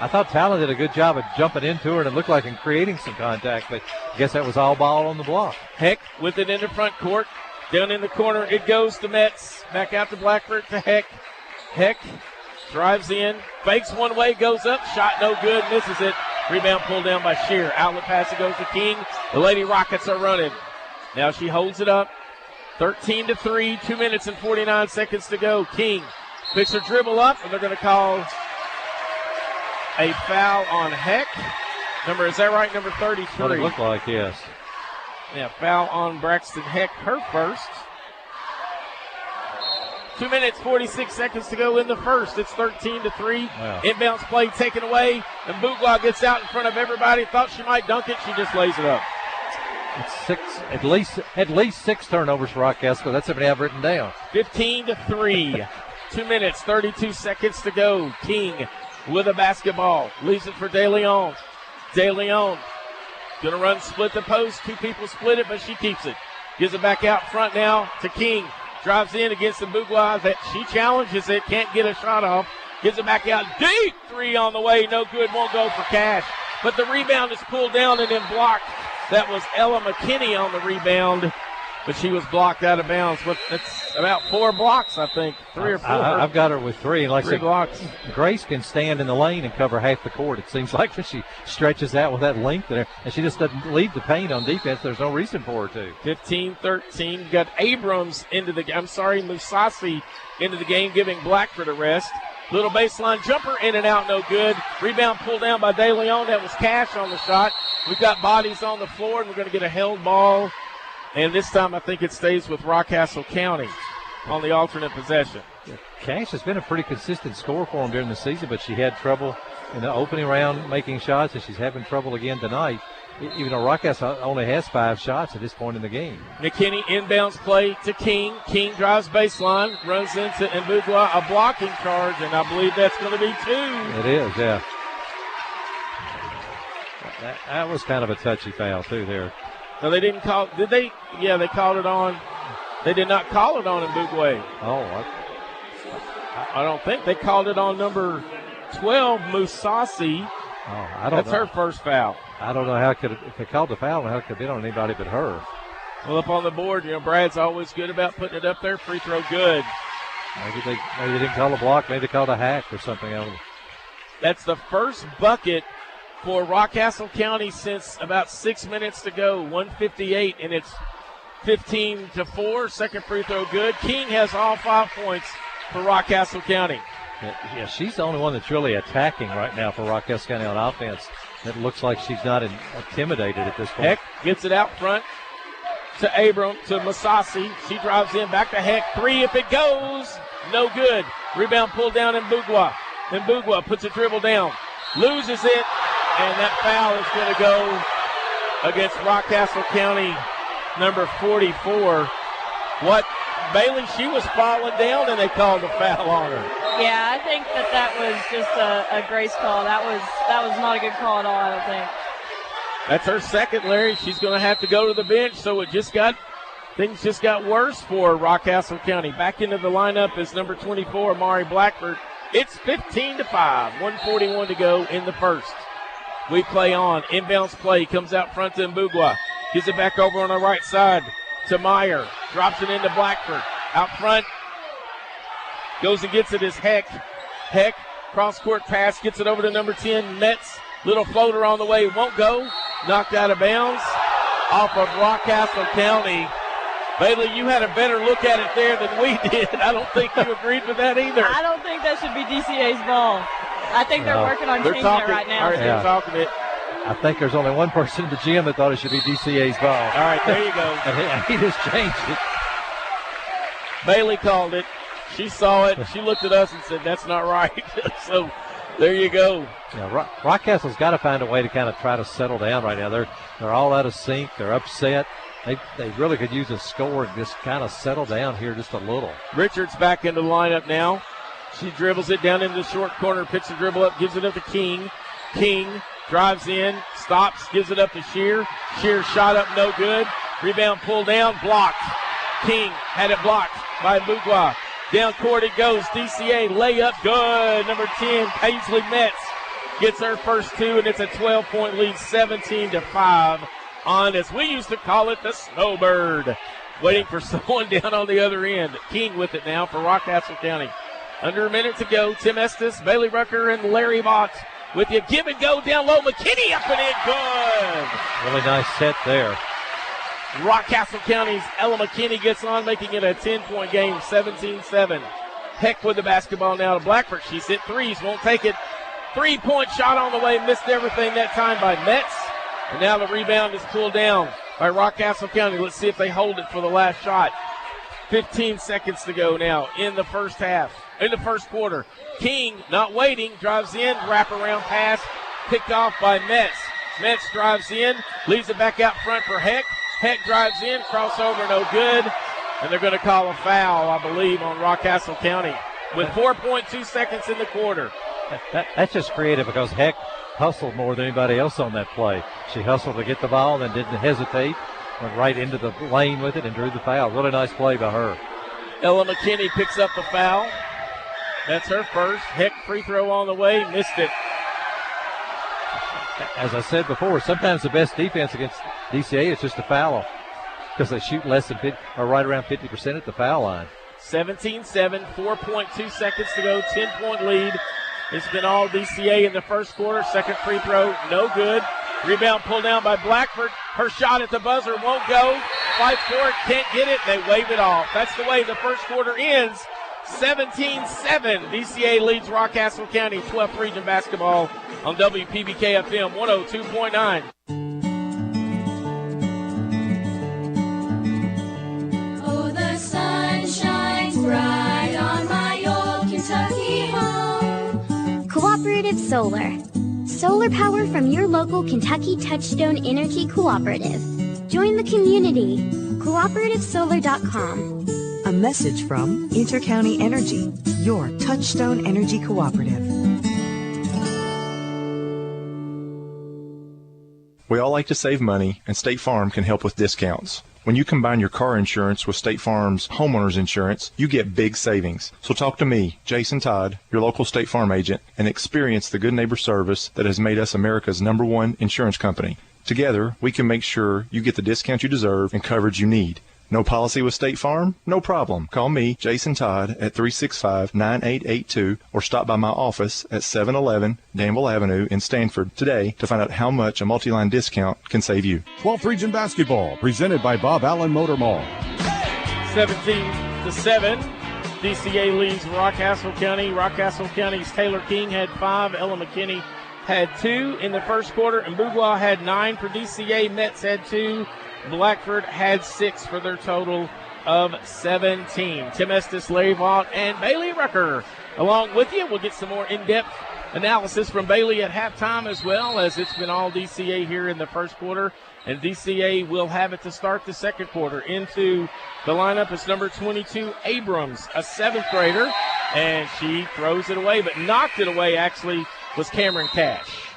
I thought Talon did a good job of jumping into her, and it looked like in creating some contact, but I guess that was all ball on the block. Heck with it in the front court. Down in the corner, it goes to Metz. Back out to Blackford to Heck. Heck drives in, fakes one way, goes up, shot no good, misses it. Rebound pulled down by Shear. Outlet pass, it goes to King. The Lady Rockets are running. Now she holds it up. 13-3, 2 minutes and 49 seconds to go. King picks her dribble up, and they're going to call a foul on Heck. Is that right? Number 33. What it looked like, yes. Yeah, foul on Braxton Heck, her first. 2 minutes, 46 seconds to go in the first. It's 13-3. Wow. Inbounds play taken away, and Bouglois gets out in front of everybody. Thought she might dunk it. She just lays it up. It's at least 6 turnovers for Rockcastle. That's what I have written down. 15-3. 2 minutes, 32 seconds to go. King with a basketball. Leaves it for De Leon. De Leon going to run, split the post. 2 people split it, but she keeps it. Gives it back out front now to King. Drives in against the Bouglois. That she challenges it. Can't get a shot off. Gives it back out deep. 3 on the way. No good. Won't go for cash. But the rebound is pulled down and then blocked. That was Ella McKinney on the rebound, but she was blocked out of bounds. It's about 4 blocks, I think. 3 or 4. I've got her with 3. And like 3 blocks. Grace can stand in the lane and cover half the court. It seems like when she stretches out with that length there, and she just doesn't leave the paint on defense. There's no reason for her to. 15-13. Got Abrams Musasi into the game, giving Blackford a rest. Little baseline jumper, in and out, no good. Rebound pulled down by De Leon. That was Cash on the shot. We've got bodies on the floor, and we're going to get a held ball. And this time I think it stays with Rockcastle County on the alternate possession. Cash has been a pretty consistent scorer for them during the season, but she had trouble in the opening round making shots, and she's having trouble again tonight. Even though Rockcastle only has 5 shots at this point in the game. McKinney inbounds play to King. King drives baseline, runs into Mbugua, a blocking charge, and I believe that's going to be 2. It is, yeah. That was kind of a touchy foul, too, there. No, they didn't call. Did they? Yeah, they called it on. They did not call it on Mbugua. Oh, I don't think they called it on number 12, Musasi. Oh, That's her first foul. I don't know if they called the foul, how it could have been on anybody but her. Well, up on the board, Brad's always good about putting it up there. Free throw good. Maybe they didn't call a block. Maybe they called a hack or something else. That's the first bucket for Rockcastle County since about 6 minutes to go. 1:58, and it's 15-4. Second free throw good. King has all 5 points for Rockcastle County. Yeah, she's the only one that's really attacking right now for Rockcastle County on offense. It looks like she's not intimidated at this point. Heck gets it out front to Musasi. She drives in, back to Heck. 3 if it goes. No good. Rebound pulled down in Mbugua. Mbugua puts a dribble down. Loses it, and that foul is going to go against Rockcastle County, number 44. Bailey, she was falling down, and they called a foul on her. Yeah, I think that was just a Grace call. That was not a good call at all, I don't think. That's her second, Larry. She's going to have to go to the bench, so things just got worse for Rockcastle County. Back into the lineup is number 24, Mari Blackford. It's 15-5, 1:41 to go in the first. We play on. Inbounds play comes out front to Mbugua. Gives it back over on the right side to Meyer. Drops it into Blackford. Out front. Goes and gets it as Heck. Heck, cross-court pass, gets it over to number 10, Metz. Little floater on the way, won't go. Knocked out of bounds off of Rockcastle County. Bailey, you had a better look at it there than we did. I don't think you agreed with that either. I don't think that should be DCA's ball. I think they're working on changing it right now. All right, they're talking it. I think there's only one person in the gym that thought it should be DCA's ball. All right, there you go. And he just changed it. Bailey called it. She saw it. She looked at us and said, that's not right. So there you go. Yeah, Rockcastle's got to find a way to kind of try to settle down right now. They're all out of sync. They're upset. They really could use a score and just kind of settle down here just a little. Richards back into the lineup now. She dribbles it down into the short corner, picks the dribble up, gives it up to King. King drives in, stops, gives it up to Shear. Shear shot up, no good. Rebound pulled down, blocked. King had it blocked by Mbugua. Down court it goes. DCA layup, good. Number 10, Paisley Metz gets her first 2, and it's a 12-point lead, 17-5 on, as we used to call it, the Snowbird. Waiting for someone down on the other end. King with it now for Rockcastle County. Under a minute to go. Tim Estes, Bailey Rucker, and Larry Mott with you. Give and go down low. McKinney up and in. Good. Really nice set there. Rockcastle County's Ella McKinney gets on, making it a 10-point game, 17-7. Heck with the basketball now to Blackford. She's hit threes, won't take it. 3-point shot on the way, missed everything that time by Metz. And now the rebound is pulled down by Rockcastle County. Let's see if they hold it for the last shot. 15 seconds to go now in the first quarter. King not waiting, drives in, wraparound pass, picked off by Metz. Metz drives in, leaves it back out front for Heck. Heck drives in, crossover, no good. And they're going to call a foul, I believe, on Rockcastle County with 4.2 seconds in the quarter. That's just creative because Heck hustled more than anybody else on that play. She hustled to get the ball and didn't hesitate, went right into the lane with it and drew the foul. Really nice play by her. Ella McKinney picks up the foul. That's her first. Heck free throw on the way, missed it. As I said before, sometimes the best defense against DCA is just a foul because they shoot less than 50, or right around 50% at the foul line. 17-7, 4.2 seconds to go, 10-point lead. It's been all DCA in the first quarter. Second free throw, no good. Rebound pulled down by Blackford. Her shot at the buzzer won't go. Fight for it, can't get it. They wave it off. That's the way the first quarter ends. 17-7. DCA leads Rockcastle County 12th Region Basketball on WPBK FM 102.9. Oh, the sun shines bright on my old Kentucky home. Cooperative Solar. Solar power from your local Kentucky Touchstone Energy Cooperative. Join the community. CooperativeSolar.com. A message from Intercounty Energy, your Touchstone Energy Cooperative. We all like to save money, and State Farm can help with discounts. When you combine your car insurance with State Farm's homeowner's insurance, you get big savings. So talk to me, Jason Todd, your local State Farm agent, and experience the good neighbor service that has made us America's #1 insurance company. Together, we can make sure you get the discount you deserve and coverage you need. No policy with State Farm? No problem. Call me, Jason Todd, at 365-9882 or stop by my office at 711 Danville Avenue in Stanford today to find out how much a multi-line discount can save you. 12th Region Basketball, presented by Bob Allen Motor Mall. 17-7. DCA leads Rockcastle County. Rockcastle County's Taylor King had 5. Ella McKinney had 2 in the first quarter, and Bouglois had 9 for DCA. Metz had 2. Blackford had 6 for their total of 17. Tim Estes, Larry Vaught, and Bailey Rucker along with you. We'll get some more in-depth analysis from Bailey at halftime as well, as it's been all DCA here in the first quarter. And DCA will have it to start the second quarter. Into the lineup is number 22, Abrams, a 7th grader. And she throws it away, but knocked it away actually was Cameron Cash.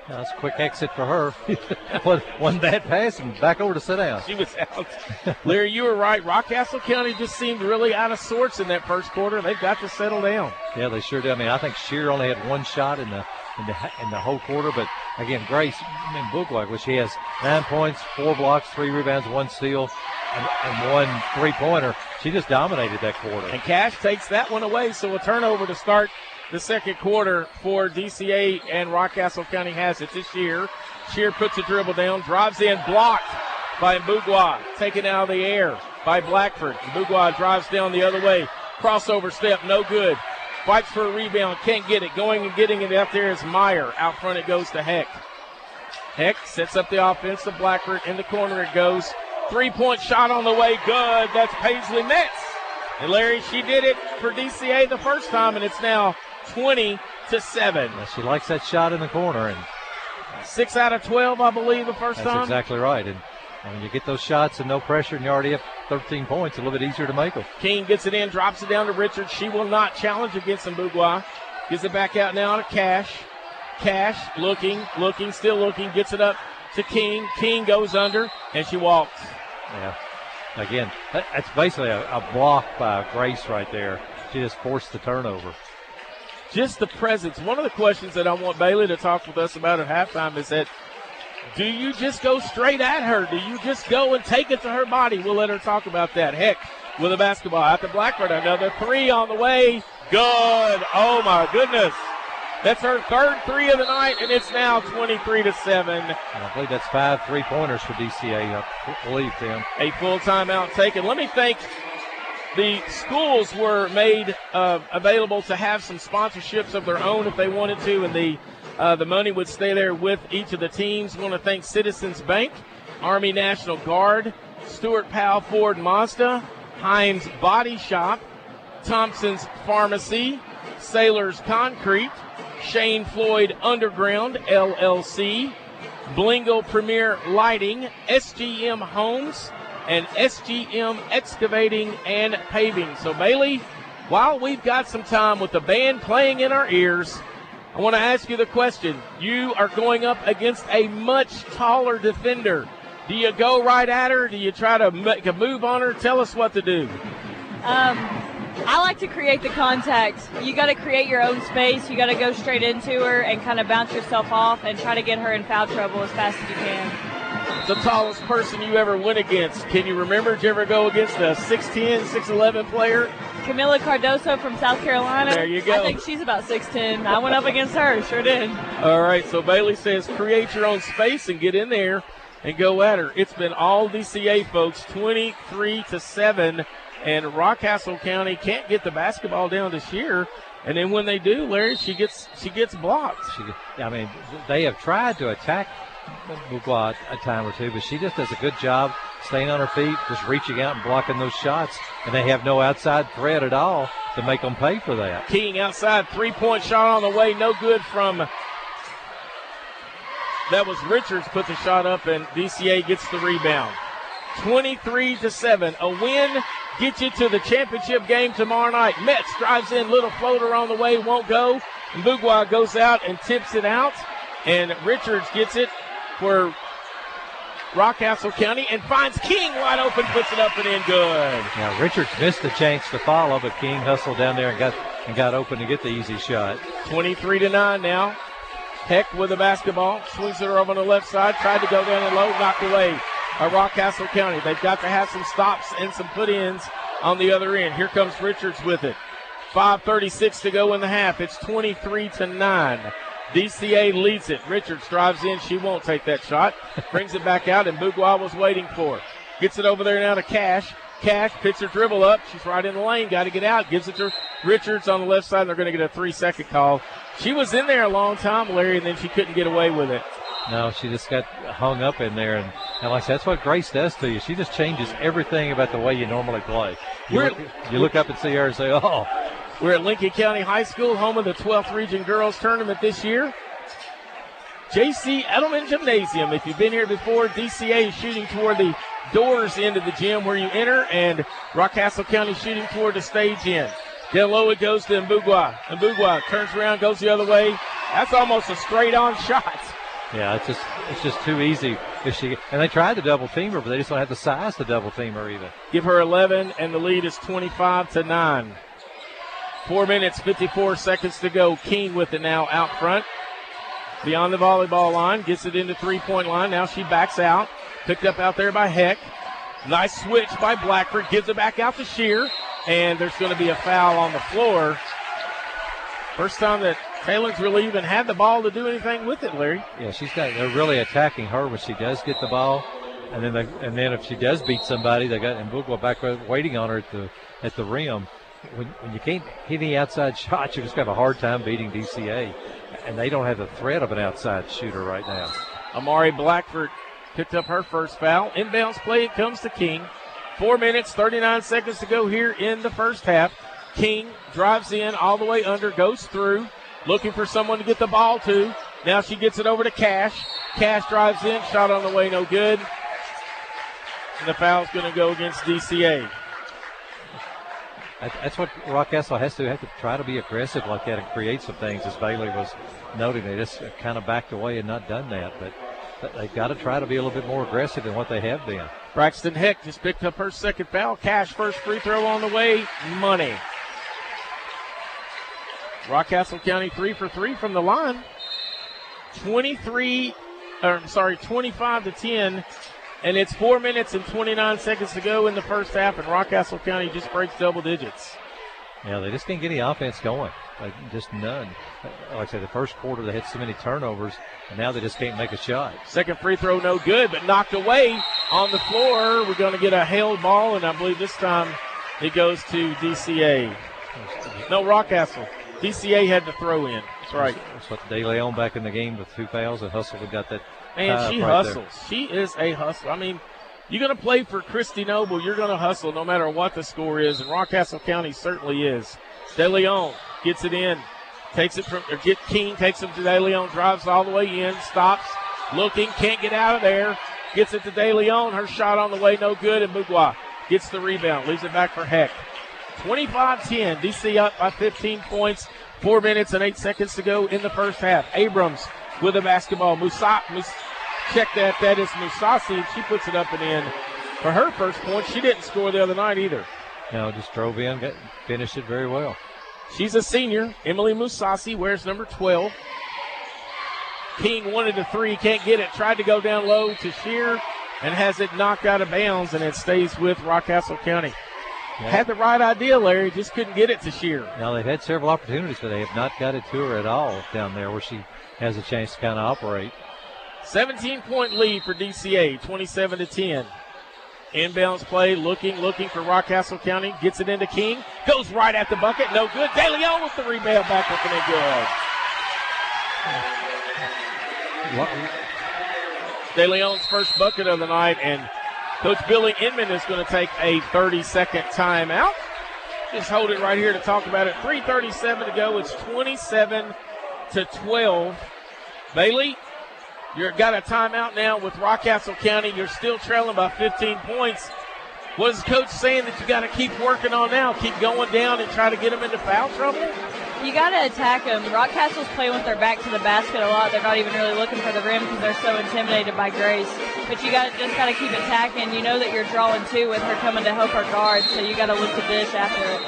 That's a quick exit for her. One bad pass and back over to sit down. She was out. Larry, you were right. Rockcastle County just seemed really out of sorts in that first quarter. They've got to settle down. Yeah, they sure do. I mean, I think Shear only had 1 shot in the whole quarter. But, again, Grace, Bouglois, which she has 9 points, 4 blocks, 3 rebounds, 1 steal, and 1 3-pointer. She just dominated that quarter. And Cash takes that one away, so a turnover to start the second quarter for DCA, and Rockcastle County has it to Shear. Shear puts a dribble down, drives in, blocked by Bouglois. Taken out of the air by Blackford. Bouglois drives down the other way. Crossover step, no good. Fights for a rebound, can't get it. Going and getting it out there is Meyer. Out front it goes to Heck. Heck sets up the offense to Blackford. In the corner it goes. 3-point shot on the way, good. That's Paisley Metz. And Larry, she did it for DCA the first time, and it's now 20-7. She likes that shot in the corner. And 6 out of 12, I believe, the first time. That's exactly right. And when you get those shots and no pressure and you already have 13 points, a little bit easier to make them. King gets it in, drops it down to Richards. She will not challenge against Bouglois. Gives it back out now to Cash. Cash looking, still looking, gets it up to King. King goes under, and she walks. Yeah. Again, that's basically a block by Grace right there. She just forced the turnover. Just the presence. One of the questions that I want Bailey to talk with us about at halftime is that, do you just go straight at her? Do you just go and take it to her body? We'll let her talk about that. Heck with a basketball out to Blackford. Another 3 on the way. Good. Oh, my goodness. That's her third three of the night, and it's now 23-7. I believe that's 5 3-pointers for DCA, I believe, Tim. A full timeout taken. Let me thank the schools were made available to have some sponsorships of their own if they wanted to, and the money would stay there with each of the teams. I want to thank Citizens Bank, Army National Guard, Stuart Powell Ford Mazda, Hines Body Shop, Thompson's Pharmacy, Sailors Concrete, Shane Floyd Underground LLC, Blingo Premier Lighting, SGM Homes, and SGM Excavating and Paving. So, Bailey, while we've got some time with the band playing in our ears, I want to ask you the question. You are going up against a much taller defender. Do you go right at her? Do you try to make a move on her? Tell us what to do. I like to create the contact. You got to create your own space. You got to go straight into her and kind of bounce yourself off and try to get her in foul trouble as fast as you can. The tallest person you ever went against. Can you remember? Did you ever go against a 6'10", 6'11" player? Camila Cardoso from South Carolina. There you go. I think she's about 6'10". I went up against her. Sure did. All right, so Bailey says create your own space and get in there and go at her. It's been all DCA, folks, 23-7. And Rockcastle County can't get the basketball down to Shear. And then when they do, Larry, she gets blocked. They have tried to attack Bourgeois a time or two, but she just does a good job staying on her feet, just reaching out and blocking those shots. And they have no outside threat at all to make them pay for that. King outside, three-point shot on the way, no good from that was Richards put the shot up, and DCA gets the rebound. 23-7, a win gets you to the championship game tomorrow night. Metz drives in, little floater on the way, won't go. And Bourgeois goes out and tips it out, and Richards gets it for Rockcastle County and finds King wide open, puts it up and in good. Now Richards missed the chance to follow, but King hustled down there and got open to get the easy shot. 23-9 now. Heck with the basketball, swings it over on the left side, tried to go down and low, knocked away by Rockcastle County. They've got to have some stops and some put-ins on the other end. Here comes Richards with it. 5:36 to go in the half. It's 23-9. DCA leads it. Richards drives in. She won't take that shot. Brings it back out, and Bourgeois was waiting for it. Gets it over there now to Cash. Cash picks her dribble up. She's right in the lane. Got to get out. Gives it to Richards on the left side. They're going to get a 3-second call. She was in there a long time, Larry, and then she couldn't get away with it. No, she just got hung up in there. And like I said, that's what Grace does to you. She just changes everything about the way you normally play. You look up and see her and say, oh. We're at Lincoln County High School, home of the 12th Region Girls Tournament this year. J.C. Edelman Gymnasium. If you've been here before, DCA is shooting toward the doors into the gym where you enter, and Rockcastle County shooting toward the stage end. Down low it goes to Mbougwa. Mbougwa turns around, goes the other way. That's almost a straight-on shot. Yeah, it's just too easy. And they tried to double team her, but they just don't have the size to double team her either. Give her 11, and the lead is 25-9. 4 minutes, 54 seconds to go. King with it now out front. Beyond the volleyball line, gets it into three-point line. Now she backs out. Picked up out there by Heck. Nice switch by Blackford. Gives it back out to Shear. And there's going to be a foul on the floor. First time that Taylor's really even had the ball to do anything with it, Larry. Yeah, they're really attacking her when she does get the ball. And then if she does beat somebody, they got Mbougwa back waiting on her at the rim. When you can't hit any outside shots, you just have a hard time beating DCA. And they don't have the threat of an outside shooter right now. Amari Blackford picked up her first foul. Inbounds play, it comes to King. 4 minutes, 39 seconds to go here in the first half. King drives in all the way under, goes through, looking for someone to get the ball to. Now she gets it over to Cash. Cash drives in, shot on the way, no good. And the foul's going to go against DCA. That's what Rockcastle has to try to be aggressive like that and create some things, as Bailey was noting. They just kind of backed away and not done that. But they've got to try to be a little bit more aggressive than what they have been. Braxton Heck just picked up her second foul. Cash first free throw on the way. Money. Rockcastle County 3 for 3 from the line. 25-10. And it's 4 minutes and 29 seconds to go in the first half, and Rockcastle County just breaks double digits. Yeah, they just can't get any offense going. Like, just none. Like I said, the first quarter they had so many turnovers, and now they just can't make a shot. Second free throw no good, but knocked away on the floor. We're going to get a held ball, and I believe this time it goes to DCA. No, Rockcastle. DCA had the throw in. That's right. That's what De Leon back in the game with 2 fouls, and Hustle got that. Man, she hustles. There. She is a hustler. I mean, you're going to play for Christy Noble, you're going to hustle no matter what the score is, and Rockcastle County certainly is. De Leon gets it in, takes it from, or King takes it to De Leon, drives all the way in, stops, looking, can't get out of there, gets it to De Leon, her shot on the way, no good, and Bourgois gets the rebound, leaves it back for Heck. 25-10, DC up by 15 points, 4 minutes and 8 seconds to go in the first half. Abrams with the basketball. Check that. That is Musasi. She puts it up and in for her first point. She didn't score the other night either. No, just drove in, finished it very well. She's a senior. Emily Musasi wears number 12. King wanted a three, can't get it. Tried to go down low to Shear and has it knocked out of bounds, and it stays with Rockcastle County. Yeah. Had the right idea, Larry, just couldn't get it to Shear. Now, they've had several opportunities, but they have not got it to her at all down there where she has a chance to kind of operate. 17-point lead for DCA, 27-10. Inbounds play, looking for Rockcastle County. Gets it into King. Goes right at the bucket. No good. De Leon with the rebound back with it good. De Leon's first bucket of the night, and Coach Billy Inman is going to take a 30-second timeout. Just hold it right here to talk about it. 3:37 to go. It's 27-12. Bailey, you've got a timeout now with Rockcastle County. You're still trailing by 15 points. What is Coach saying that you got to keep working on now? Keep going down and try to get them into foul trouble? You got to attack them. Rockcastle's playing with their back to the basket a lot. They're not even really looking for the rim because they're so intimidated by Grace. But you just got to keep attacking. You know that you're drawing two with her coming to help her guard, so you got to look to dish after it.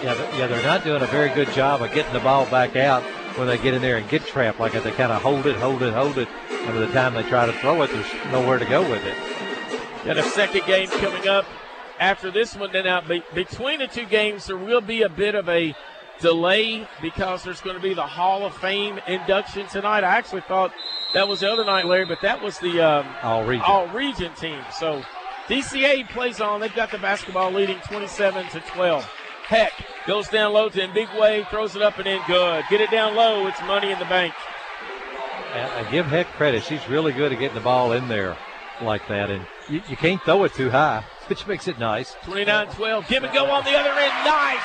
Yeah, they're not doing a very good job of getting the ball back out when they get in there and get trapped. Like they kind of hold it. And by the time they try to throw it, there's nowhere to go with it. Got a second game coming up after this one. Then out between the two games, there will be a bit of a delay because there's going to be the Hall of Fame induction tonight. I actually thought that was the other night, Larry, but that was the all-region team. So DCA plays on. They've got the basketball leading 27-12. Heck goes down low to Mbigwe, throws it up and in good. Get it down low. It's money in the bank. I give Heck credit. She's really good at getting the ball in there like that, and you can't throw it too high, which makes it nice. 29-12. Give and go on the other end. Nice.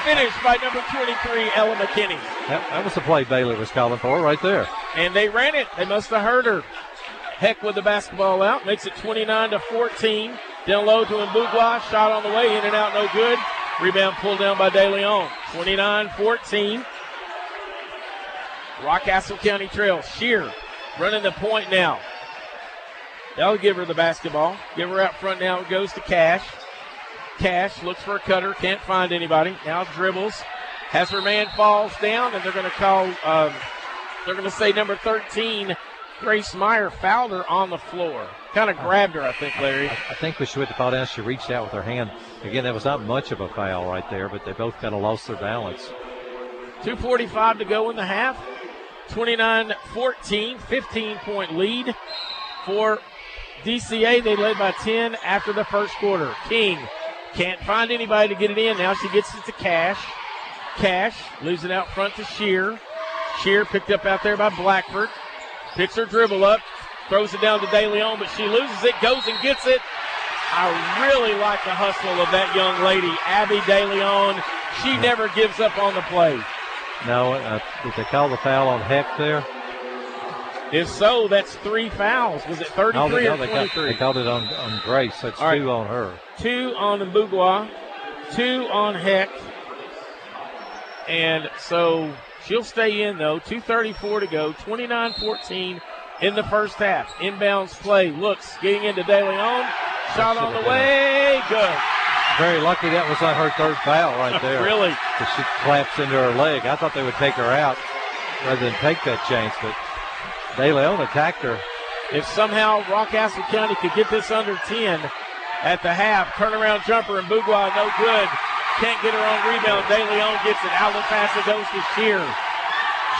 Finished by number 23, Ella McKinney. That was the play Bailey was calling for right there. And they ran it. They must have heard her. Heck with the basketball out. Makes it 29-14. Down low to Mbugwa. Shot on the way. In and out. No good. Rebound pulled down by De Leon. 29-14. Rockcastle County trails. Shear running the point now. They'll give her the basketball. Give her out front now. It goes to Cash. Cash looks for a cutter. Can't find anybody. Now dribbles. Has her man, falls down, and they're going to call, they're going to say number 13, Grace Meyer, fouled her on the floor. Kind of grabbed her, I think, Larry. I think when she went to fall down, she reached out with her hand. Again, that was not much of a foul right there, but they both kind of lost their balance. 2:45 to go in the half. 29-14, 15-point lead for DCA. They led by 10 after the first quarter. King can't find anybody to get it in. Now she gets it to Cash. Cash leaves it out front to Shear. Shear picked up out there by Blackford. Picks her dribble up. Throws it down to De Leon, but she loses it. Goes and gets it. I really like the hustle of that young lady, Abby De Leon. She never gives up on the play. No, did they call the foul on Heck there? If so, that's 3 fouls. Was it 33 or 23? They called it on Grace. That's 2 on her. 2 on Mbugwa, 2 on Heck. And so she'll stay in, though. 2:34 to go, 29-14 in the first half. Inbounds play, looks, getting into De Leon. Shot on the way, good. Very lucky that was not her third foul right there. Really? She collapsed into her leg. I thought they would take her out rather than take that chance, but De Leon attacked her. If somehow Rockcastle County could get this under 10 at the half, turnaround jumper and Mbugwa, no good. can't get her own rebound. De Leon gets it. Outlet pass, it goes to Shear.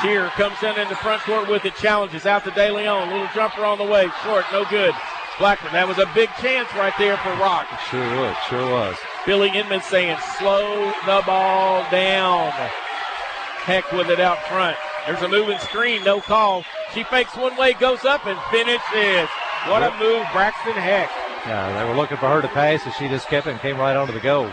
Shear comes in the front court with it, challenges out to De Leon. Little jumper on the way, short, no good. Blackburn, that was a big chance right there for Rock. Sure was. Billy Inman saying, slow the ball down. Heck with it out front. There's a moving screen, no call. She fakes one way, goes up, and finishes. What a move, Braxton Heck. Yeah, they were looking for her to pass, and she just kept it and came right onto the goal.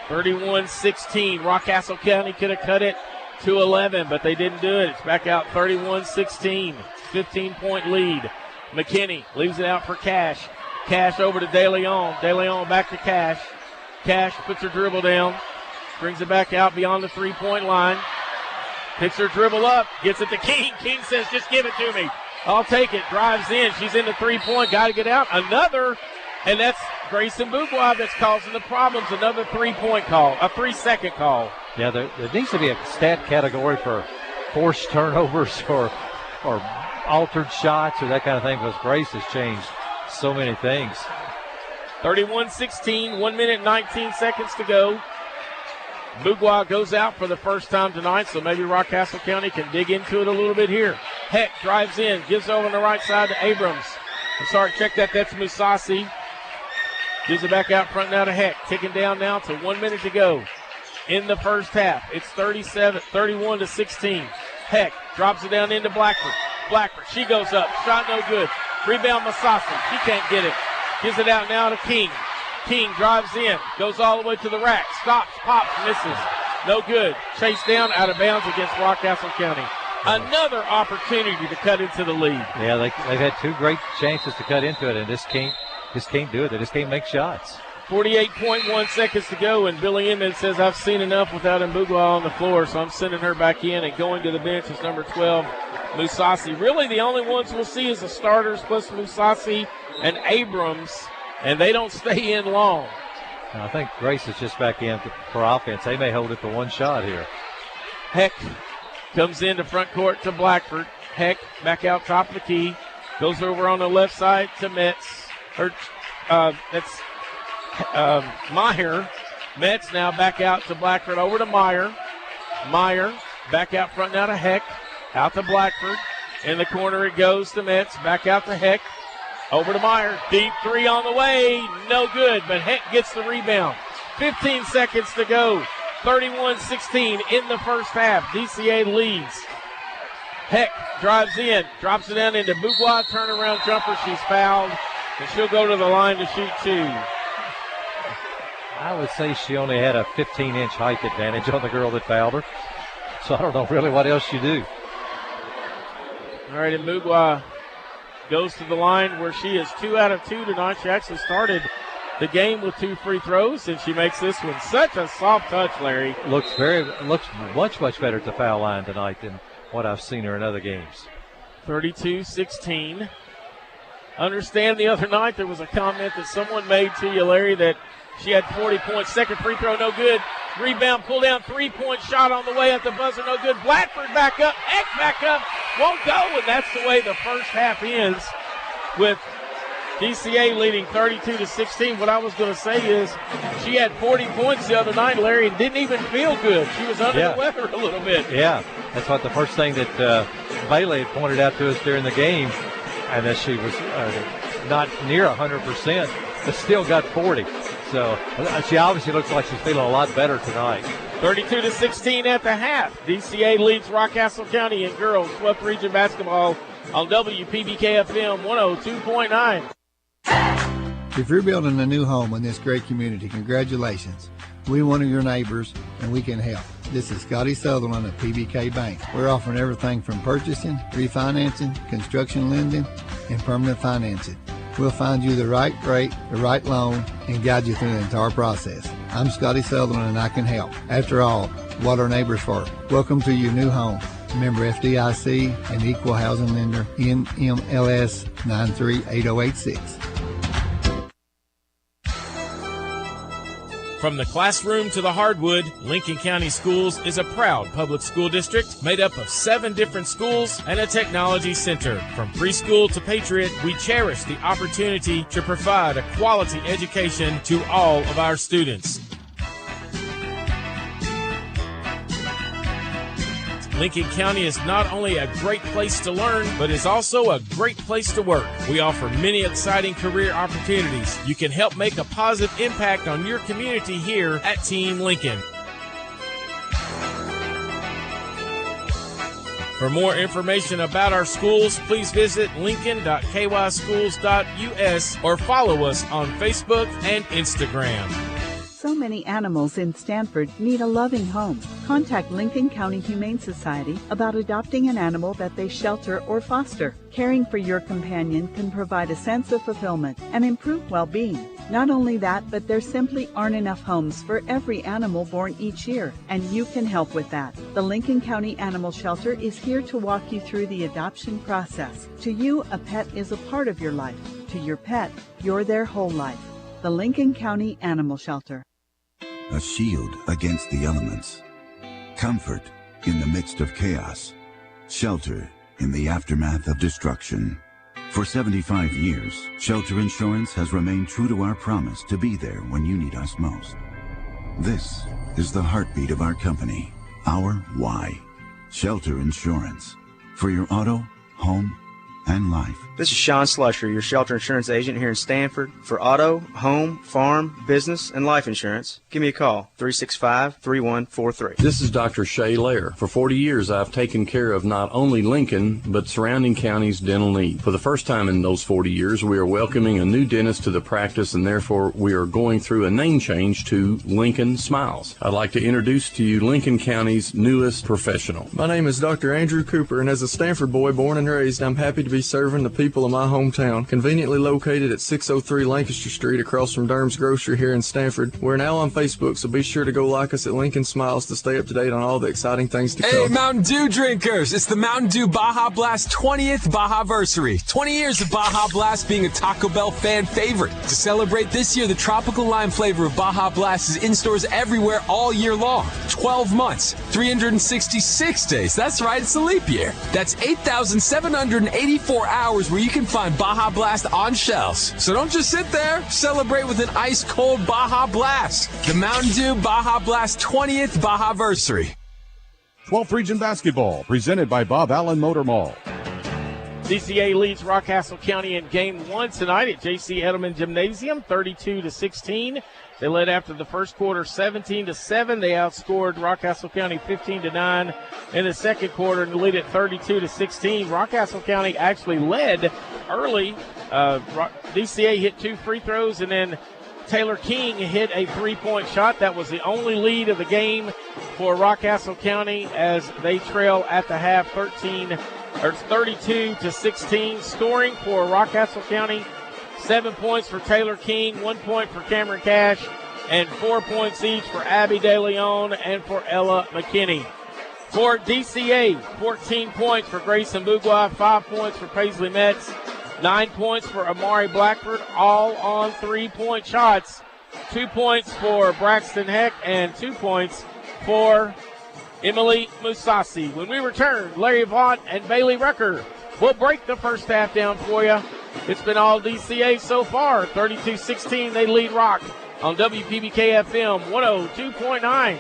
31-16. Rockcastle County could have cut it to 11, but they didn't do it. It's back out 31-16. 15-point lead. McKinney leaves it out for Cash. Cash over to De Leon. De Leon back to Cash. Cash puts her dribble down. Brings it back out beyond the three-point line. Picks her dribble up. Gets it to King. King says, just give it to me. I'll take it. Drives in. She's in the three-point. Got to get out. Another, and that's Grayson Bourgeois that's causing the problems. Another three-point call. A 3-second call. Yeah, there needs to be a stat category for forced turnovers or altered shots or that kind of thing, because Grace has changed so many things. 31-16, 1 minute 19 seconds to go. Bourgeois goes out for the first time tonight, so maybe Rockcastle County can dig into it a little bit here. Heck drives in, gives over on the right side to Abrams. I'm sorry, check that. That's Musasi. Gives it back out front now to Heck. Ticking down now to 1 minute to go in the first half. It's 31-16. Heck drops it down into Blackford. Blackford, she goes up. Shot no good. Rebound Musasi. She can't get it. Gives it out now to King. King drives in, goes all the way to the rack, stops, pops, misses. No good. Chased down, out of bounds against Rockcastle County. Another opportunity to cut into the lead. Yeah, they've had two great chances to cut into it, and just can't do it. They just can't make shots. 48.1 seconds to go, and Billy Inman says, I've seen enough without Mbugua on the floor, so I'm sending her back in, and going to the bench is number 12, Musasi. Really, the only ones we'll see is the starters plus Musasi and Abrams, and they don't stay in long. I think Grace is just back in for offense. They may hold it for one shot here. Heck comes into front court to Blackford. Heck back out top of the key. Goes over on the left side to Metz. That's Meyer. Metz now back out to Blackford. Over to Meyer. Meyer back out front now to Heck. Out to Blackford. In the corner it goes to Metz. Back out to Heck. Over to Meyer. Deep three on the way. No good, but Heck gets the rebound. 15 seconds to go. 31-16 in the first half. DCA leads. Heck drives in. Drops it down into Bourgeois. Turnaround jumper. She's fouled. And she'll go to the line to shoot two. I would say she only had a 15-inch height advantage on the girl that fouled her. So I don't know really what else you do. All right, and Bourgeois goes to the line where she is 2 out of 2 tonight. She actually started the game with 2 free throws, and she makes this one. Such a soft touch, Larry. Looks much better at the foul line tonight than what I've seen her in other games. 32-16. Understand the other night there was a comment that someone made to you, Larry, that she had 40 points. Second free throw, no good. Rebound, pull down, 3-point shot on the way at the buzzer, no good. Blackford back up, Heck back up, won't go, and that's the way the first half ends with DCA leading 32-16. What I was going to say is she had 40 points the other night, Larry, and didn't even feel good. She was under the weather a little bit. Yeah, that's what the first thing that Bailey had pointed out to us during the game, and that she was not near 100%, but still got 40. So she obviously looks like she's feeling a lot better tonight. 32-16 at the half. DCA leads Rockcastle County in girls 12th Region basketball on WPBK-FM 102.9. If you're building a new home in this great community, congratulations. We're one of your neighbors, and we can help. This is Scotty Sutherland at PBK Bank. We're offering everything from purchasing, refinancing, construction lending, and permanent financing. We'll find you the right rate, the right loan, and guide you through the entire process. I'm Scotty Sutherland, and I can help. After all, what are neighbors for? Welcome to your new home. Member FDIC and Equal Housing Lender, NMLS 938086. From the classroom to the hardwood, Lincoln County Schools is a proud public school district made up of 7 different schools and a technology center. From preschool to Patriot, we cherish the opportunity to provide a quality education to all of our students. Lincoln County is not only a great place to learn, but is also a great place to work. We offer many exciting career opportunities. You can help make a positive impact on your community here at Team Lincoln. For more information about our schools, please visit lincoln.kyschools.us or follow us on Facebook and Instagram. So many animals in Stanford need a loving home. Contact Lincoln County Humane Society about adopting an animal that they shelter or foster. Caring for your companion can provide a sense of fulfillment and improve well-being. Not only that, but there simply aren't enough homes for every animal born each year, and you can help with that. The Lincoln County Animal Shelter is here to walk you through the adoption process. To you, a pet is a part of your life. To your pet, you're their whole life. The Lincoln County Animal Shelter. A shield against the elements. Comfort in the midst of chaos. Shelter in the aftermath of destruction. For 75 years, Shelter Insurance has remained true to our promise to be there when you need us most. This is the heartbeat of our company, our why. Shelter Insurance. For your auto, home, and life. This is Sean Slusher, your shelter insurance agent here in Stanford. For auto, home, farm, business, and life insurance, give me a call, 365-3143. This is Dr. Shay Lair. For 40 years, I've taken care of not only Lincoln, but surrounding counties' dental need. For the first time in those 40 years, we are welcoming a new dentist to the practice, and therefore we are going through a name change to Lincoln Smiles. I'd like to introduce to you Lincoln County's newest professional. My name is Dr. Andrew Cooper, and as a Stanford boy born and raised, I'm happy to be serving the people of my hometown, conveniently located at 603 Lancaster Street across from Durham's Grocery here in Stanford. We're now on Facebook, so be sure to go like us at Lincoln Smiles to stay up to date on all the exciting things to come. Hey, Mountain Dew drinkers! It's the Mountain Dew Baja Blast 20th Baja-versary. 20 years of Baja Blast being a Taco Bell fan favorite. To celebrate this year, the tropical lime flavor of Baja Blast is in stores everywhere all year long. 12 months, 366 days. That's right, it's a leap year. That's 8,784 hours where you can find Baja Blast on shelves. So don't just sit there. Celebrate with an ice-cold Baja Blast. The Mountain Dew Baja Blast 20th Baja-versary. 12th Region Basketball, presented by Bob Allen Motor Mall. DCA leads Rockcastle County in Game 1 tonight at J.C. Edelman Gymnasium, 32-16. They led after the first quarter 17-7. They outscored Rockcastle County 15-9 in the second quarter and lead at 32-16. Rockcastle County actually led early. DCA hit 2 free throws, and then Taylor King hit a three-point shot. That was the only lead of the game for Rockcastle County as they trail at the half 32-16. Scoring for Rockcastle County, 7 points for Taylor King, 1 point for Cameron Cash, and 4 points each for Abby De Leon and for Ella McKinney. For DCA, 14 points for Grayson Bugua, 5 points for Paisley Metz, 9 points for Amari Blackford, all on 3-point shots. 2 points for Braxton Heck and 2 points for Emily Musasi. When we return, Larry Vaught and Bailey Rucker will break the first half down for you. It's been all DCA so far. 32-16, they lead Rock on WPBK FM 102.9.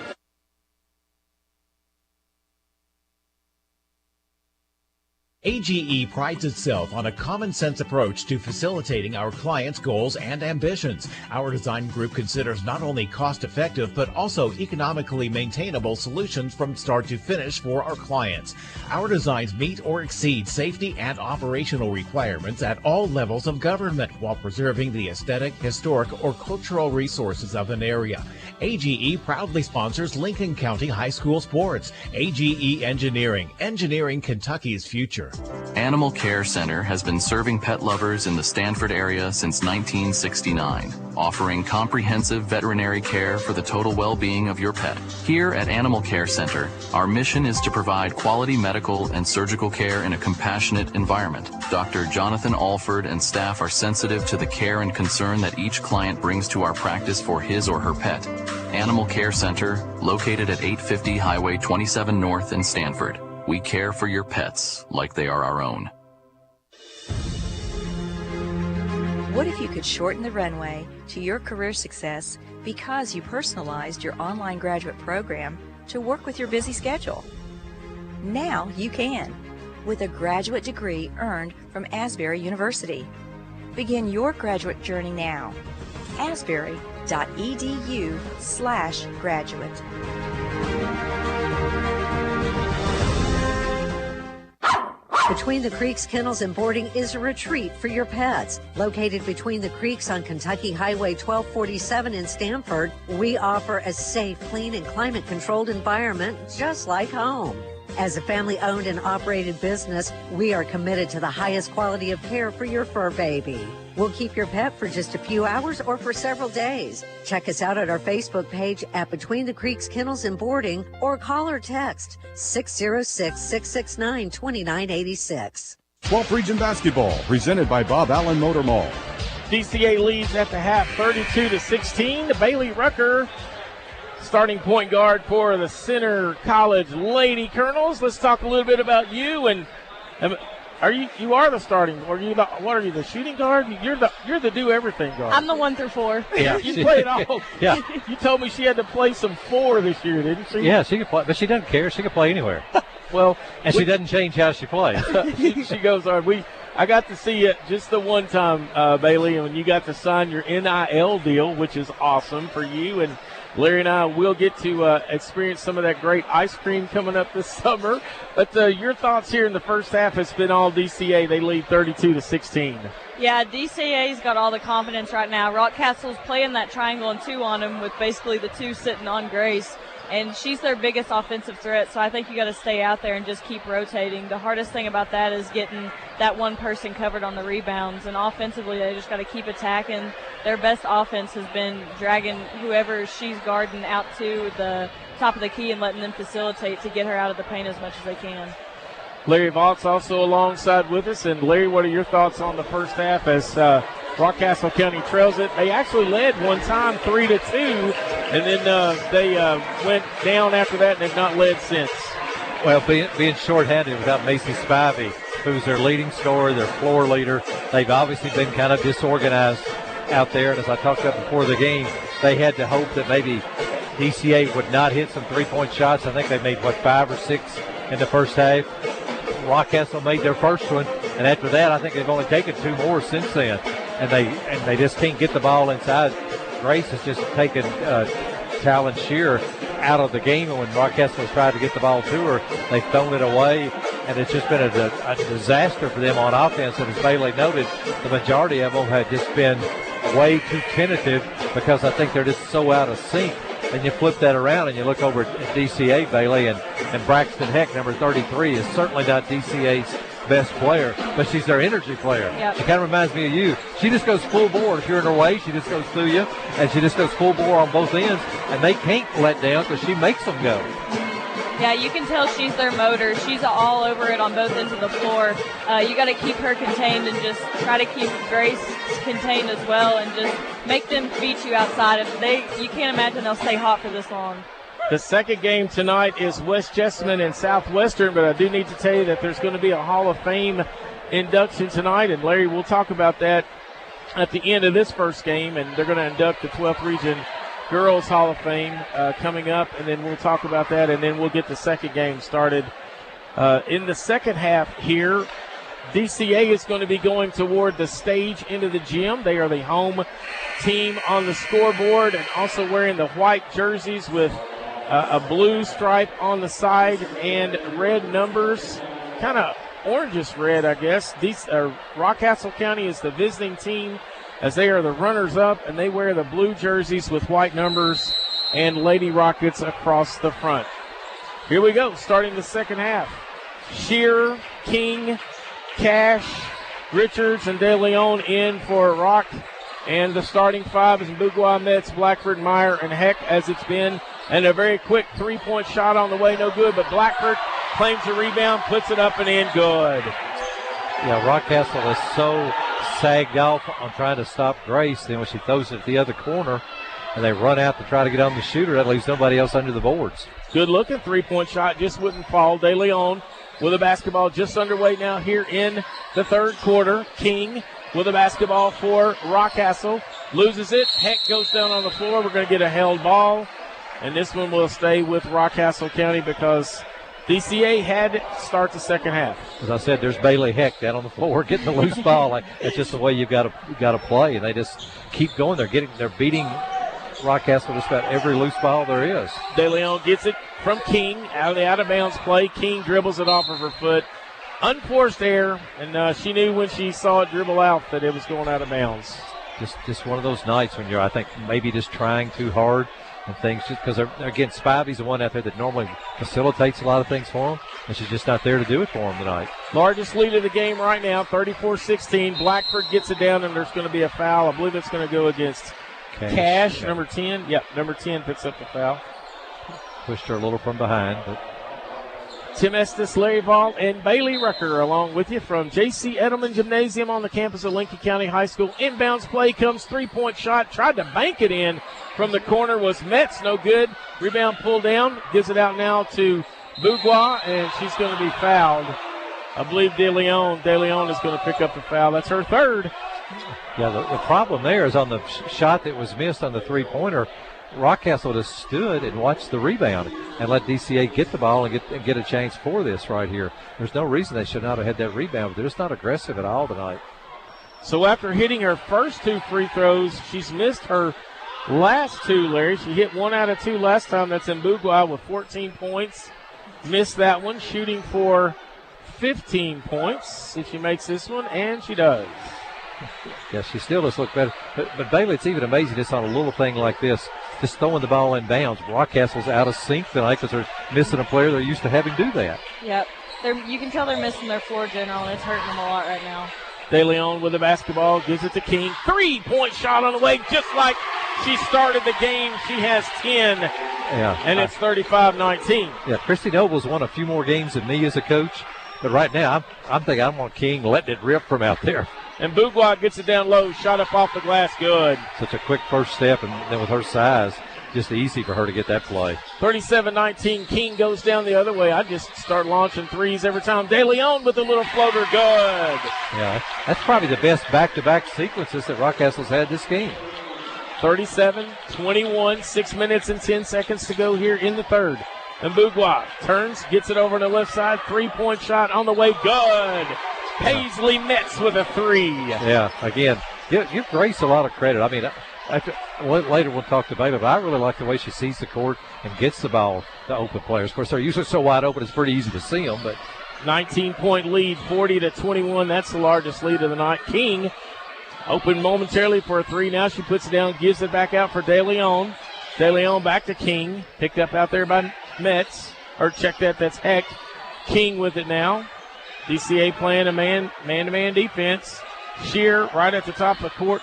AGE prides itself on a common-sense approach to facilitating our clients' goals and ambitions. Our design group considers not only cost-effective but also economically maintainable solutions from start to finish for our clients. Our designs meet or exceed safety and operational requirements at all levels of government while preserving the aesthetic, historic, or cultural resources of an area. AGE proudly sponsors Lincoln County High School sports. AGE Engineering, engineering Kentucky's future. Animal Care Center has been serving pet lovers in the Stanford area since 1969, offering comprehensive veterinary care for the total well-being of your pet. Here at Animal Care Center, our mission is to provide quality medical and surgical care in a compassionate environment. Dr. Jonathan Alford and staff are sensitive to the care and concern that each client brings to our practice for his or her pet. Animal Care Center, located at 850 Highway 27 North in Stanford. We care for your pets like they are our own. What if you could shorten the runway to your career success because you personalized your online graduate program to work with your busy schedule? Now you can, with a graduate degree earned from Asbury University. Begin your graduate journey now. asbury.edu/graduate. Between the Creeks Kennels and Boarding is a retreat for your pets. Located between the creeks on Kentucky Highway 1247 in Stamford, we offer a safe, clean, and climate-controlled environment just like home. As a family-owned and operated business, we are committed to the highest quality of care for your fur baby. We'll keep your pet for just a few hours or for several days. Check us out at our Facebook page at Between the Creeks Kennels and Boarding or call or text 606-669-2986. 12th Region Basketball, presented by Bob Allen Motor Mall. DCA leads at the half 32-16. Bailey Rucker, starting point guard for the Center College Lady Colonels. Let's talk a little bit about you. And you are the starting, or what are you, the shooting guard? You're the do everything guard. I'm the 1 through 4. Yeah, you play it all. Yeah. You told me she had to play some 4 this year, didn't she? Yeah, she can play, but she doesn't care. She can play anywhere. Well, and she doesn't change how she plays. she goes hard. I got to see it just the one time, Bailey, and when you got to sign your NIL deal, which is awesome for you. And Larry and I will get to experience some of that great ice cream coming up this summer. But your thoughts here in the first half has been all DCA. They lead 32-16. Yeah, DCA's got all the confidence right now. Rockcastle's playing that triangle and 2 on them with basically the 2 sitting on Grace. And she's their biggest offensive threat, so I think you got to stay out there and just keep rotating. The hardest thing about that is getting that one person covered on the rebounds. And offensively, they just got to keep attacking. Their best offense has been dragging whoever she's guarding out to the top of the key and letting them facilitate to get her out of the paint as much as they can. Larry Vaught's also alongside with us. And, Larry, what are your thoughts on the first half as Rockcastle County trails it? They actually led one time 3-2, and then they went down after that and have not led since. Well, being shorthanded without Macy Spivey, who's their leading scorer, their floor leader, they've obviously been kind of disorganized out there. And as I talked about before the game, they had to hope that maybe DCA would not hit some three-point shots. I think they made, 5 or 6 in the first half. Rockcastle made their first one, and after that, I think they've only taken 2 more since then. And they just can't get the ball inside. Grace has just taken Talon Shear out of the game, and when Rockcastle has tried to get the ball to her, they've thrown it away, and it's just been a disaster for them on offense. And as Bailey noted, the majority of them have just been way too tentative because I think they're just so out of sync. And you flip that around and you look over at DCA, Bailey, and Braxton Heck, number 33, is certainly not DCA's best player, but she's their energy player. Yep. She kind of reminds me of you. She just goes full bore. If you're in her way, she just goes through you, and she just goes full bore on both ends, and they can't let down because she makes them go. Yeah, you can tell she's their motor. She's all over it on both ends of the floor. You got to keep her contained and just try to keep Grace contained as well, and just make them beat you outside. You can't imagine they'll stay hot for this long. The second game tonight is West Jessamine and Southwestern, but I do need to tell you that there's going to be a Hall of Fame induction tonight, and Larry, we'll talk about that at the end of this first game, and they're going to induct the 12th Region Girls Hall of Fame coming up, and then we'll talk about that, and then we'll get the second game started. In the second half here, DCA is going to be going toward the stage into the gym. They are the home team on the scoreboard and also wearing the white jerseys with a blue stripe on the side and red numbers, kind of orangish red, I guess. Rockcastle County is the visiting team as they are the runners-up, and they wear the blue jerseys with white numbers and Lady Rockets across the front. Here we go, starting the second half. Shearer, King, Cash, Richards, and De Leon in for Rock. And the starting 5 is Mbugua, Metz, Blackford, Meyer, and Heck, as it's been. And a very quick three-point shot on the way, no good. But Blackford claims the rebound, puts it up and in, good. Yeah, Rockcastle is so sagged off on trying to stop Grace. Then when she throws it at the other corner and they run out to try to get on the shooter, that leaves nobody else under the boards. Good-looking three-point shot, just wouldn't fall. De Leon with a basketball just underway now here in the third quarter. King with a basketball for Rockcastle. Loses it. Heck goes down on the floor. We're going to get a held ball. And this one will stay with Rockcastle County because DCA had to start the second half. As I said, there's Bailey Heck down on the floor getting the loose ball. Like, that's just the way you've got to play, and they just keep going. They're beating Rockcastle just about every loose ball there is. De Leon gets it from King out of bounds play. King dribbles it off of her foot. Unforced error, and she knew when she saw it dribble out that it was going out of bounds. Just one of those nights when you're, I think, maybe just trying too hard and things, just because again, Spivey's the one out there that normally facilitates a lot of things for them, and she's just not there to do it for them tonight. Largest lead of the game right now, 34-16. Blackford gets it down, and there's going to be a foul. I believe it's going to go against Cash, number 10. Yep, number 10 picks up the foul. Pushed her a little from behind, but Tim Estes, Larry Ball, and Bailey Rucker along with you from J.C. Edelman Gymnasium on the campus of Lincoln County High School. Inbounds play comes, three-point shot, tried to bank it in from the corner, was Metz, no good. Rebound pulled down, gives it out now to Bourgois, and she's going to be fouled. I believe De Leon is going to pick up the foul. That's her third. Yeah, the problem there is on the shot that was missed on the three-pointer, Rockcastle just stood and watched the rebound and let DCA get the ball and get a chance for this right here. There's no reason they should not have had that rebound, but they're just not aggressive at all tonight. So after hitting her first two free throws, she's missed her last two, Larry. She hit 1 out of 2 last time. That's in Bourgois with 14 points. Missed that one, shooting for 15 points if she makes this one, and she does. Yeah, she still does look better. But Bailey, it's even amazing just on a little thing like this, just throwing the ball in bounds. Rockcastle's out of sync tonight because they're missing a player they're used to having do that. Yep. You can tell they're missing their floor general, and it's hurting them a lot right now. De Leon with the basketball, gives it to King. 3-point shot on the way, just like she started the game. She has 10, and it's 35-19. Yeah, Christy Noble's won a few more games than me as a coach, but right now I'm thinking I want King letting it rip from out there. And Bourgois gets it down low, shot up off the glass, good. Such a quick first step, and then with her size, just easy for her to get that play. 37-19, King goes down the other way. I just start launching threes every time. De Leon with a little floater, good. Yeah, that's probably the best back-to-back sequences that Rockcastle's had this game. 37-21, 6 minutes and 10 seconds to go here in the third. And Bourgois turns, gets it over on the left side, 3-point shot on the way, good. Paisley Metz with a 3. Yeah, again, give Grace a lot of credit. I mean, later we'll talk to Bailey, but I really like the way she sees the court and gets the ball to open players. Of course, they're usually so wide open, it's pretty easy to see them. But 19-point lead, 40-21. That's the largest lead of the night. King open momentarily for a 3. Now she puts it down, gives it back out for De Leon. De Leon back to King. Picked up out there by Metz. Or check that, that's Heck. King with it now. DCA playing a man-to-man defense. Shear right at the top of the court.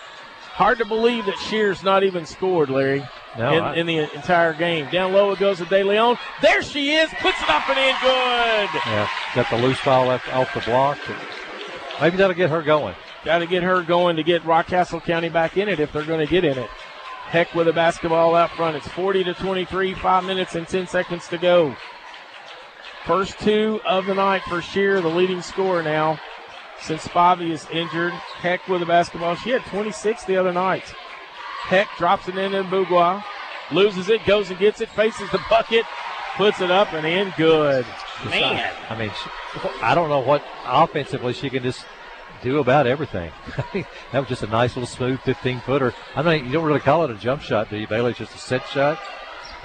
Hard to believe that Shear's not even scored, Larry, in the entire game. Down low it goes to De Leon. There she is. Puts it up and in, good. Yeah, got the loose ball off the block. Maybe that'll get her going. Got to get her going to get Rockcastle County back in it if they're going to get in it. Heck with the basketball out front. It's 40-23, 5 minutes and 10 seconds to go. First 2 of the night for Shear, the leading scorer now since Spivey is injured. Heck with the basketball. She had 26 the other night. Heck drops it in Bourgois. Loses it, goes and gets it, faces the bucket, puts it up and in, good. Man. I mean, I don't know what offensively she can just do about everything. That was just a nice little smooth 15-footer. I mean, you don't really call it a jump shot, do you, Bailey? It's just a set shot.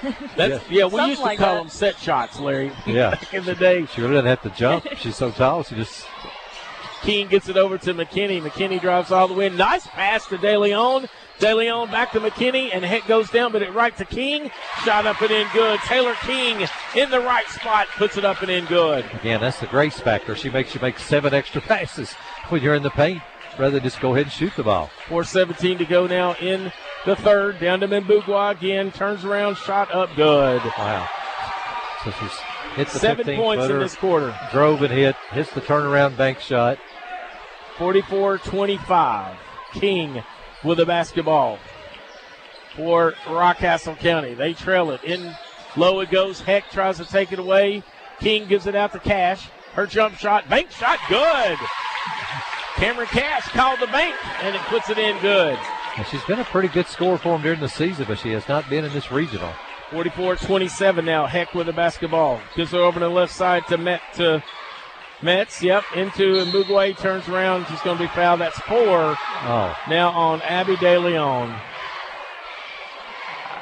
We used to call them set shots, Larry. Yeah. Back in the day. She really doesn't have to jump. She's so tall. She just. King gets it over to McKinney. McKinney drives all the way. Nice pass to De Leon. De Leon back to McKinney, and Heck goes down, but it right to King. Shot up and in good. Taylor King in the right spot, puts it up and in good. Again, that's the grace factor. She makes you make 7 extra passes when you're in the paint rather than just go ahead and shoot the ball. 4:17 to go now in the third. Down to Bourgois again. Turns around, shot up good. Wow. So she's hit the 7 points in this quarter. Drove and hits the turnaround bank shot. 44-25. King with the basketball for Rockcastle County. They trail it. In low it goes. Heck tries to take it away. King gives it out to Cash. Her jump shot, bank shot, good. Cameron Cash called the bank, and it puts it in good. And she's been a pretty good scorer for them during the season, but she has not been in this regional. 44-27 now. Heck with the basketball. Gives it over to the left side to Metz. Yep, into Mbugwe. Turns around. She's going to be fouled. That's 4 now on Abby DeLeon.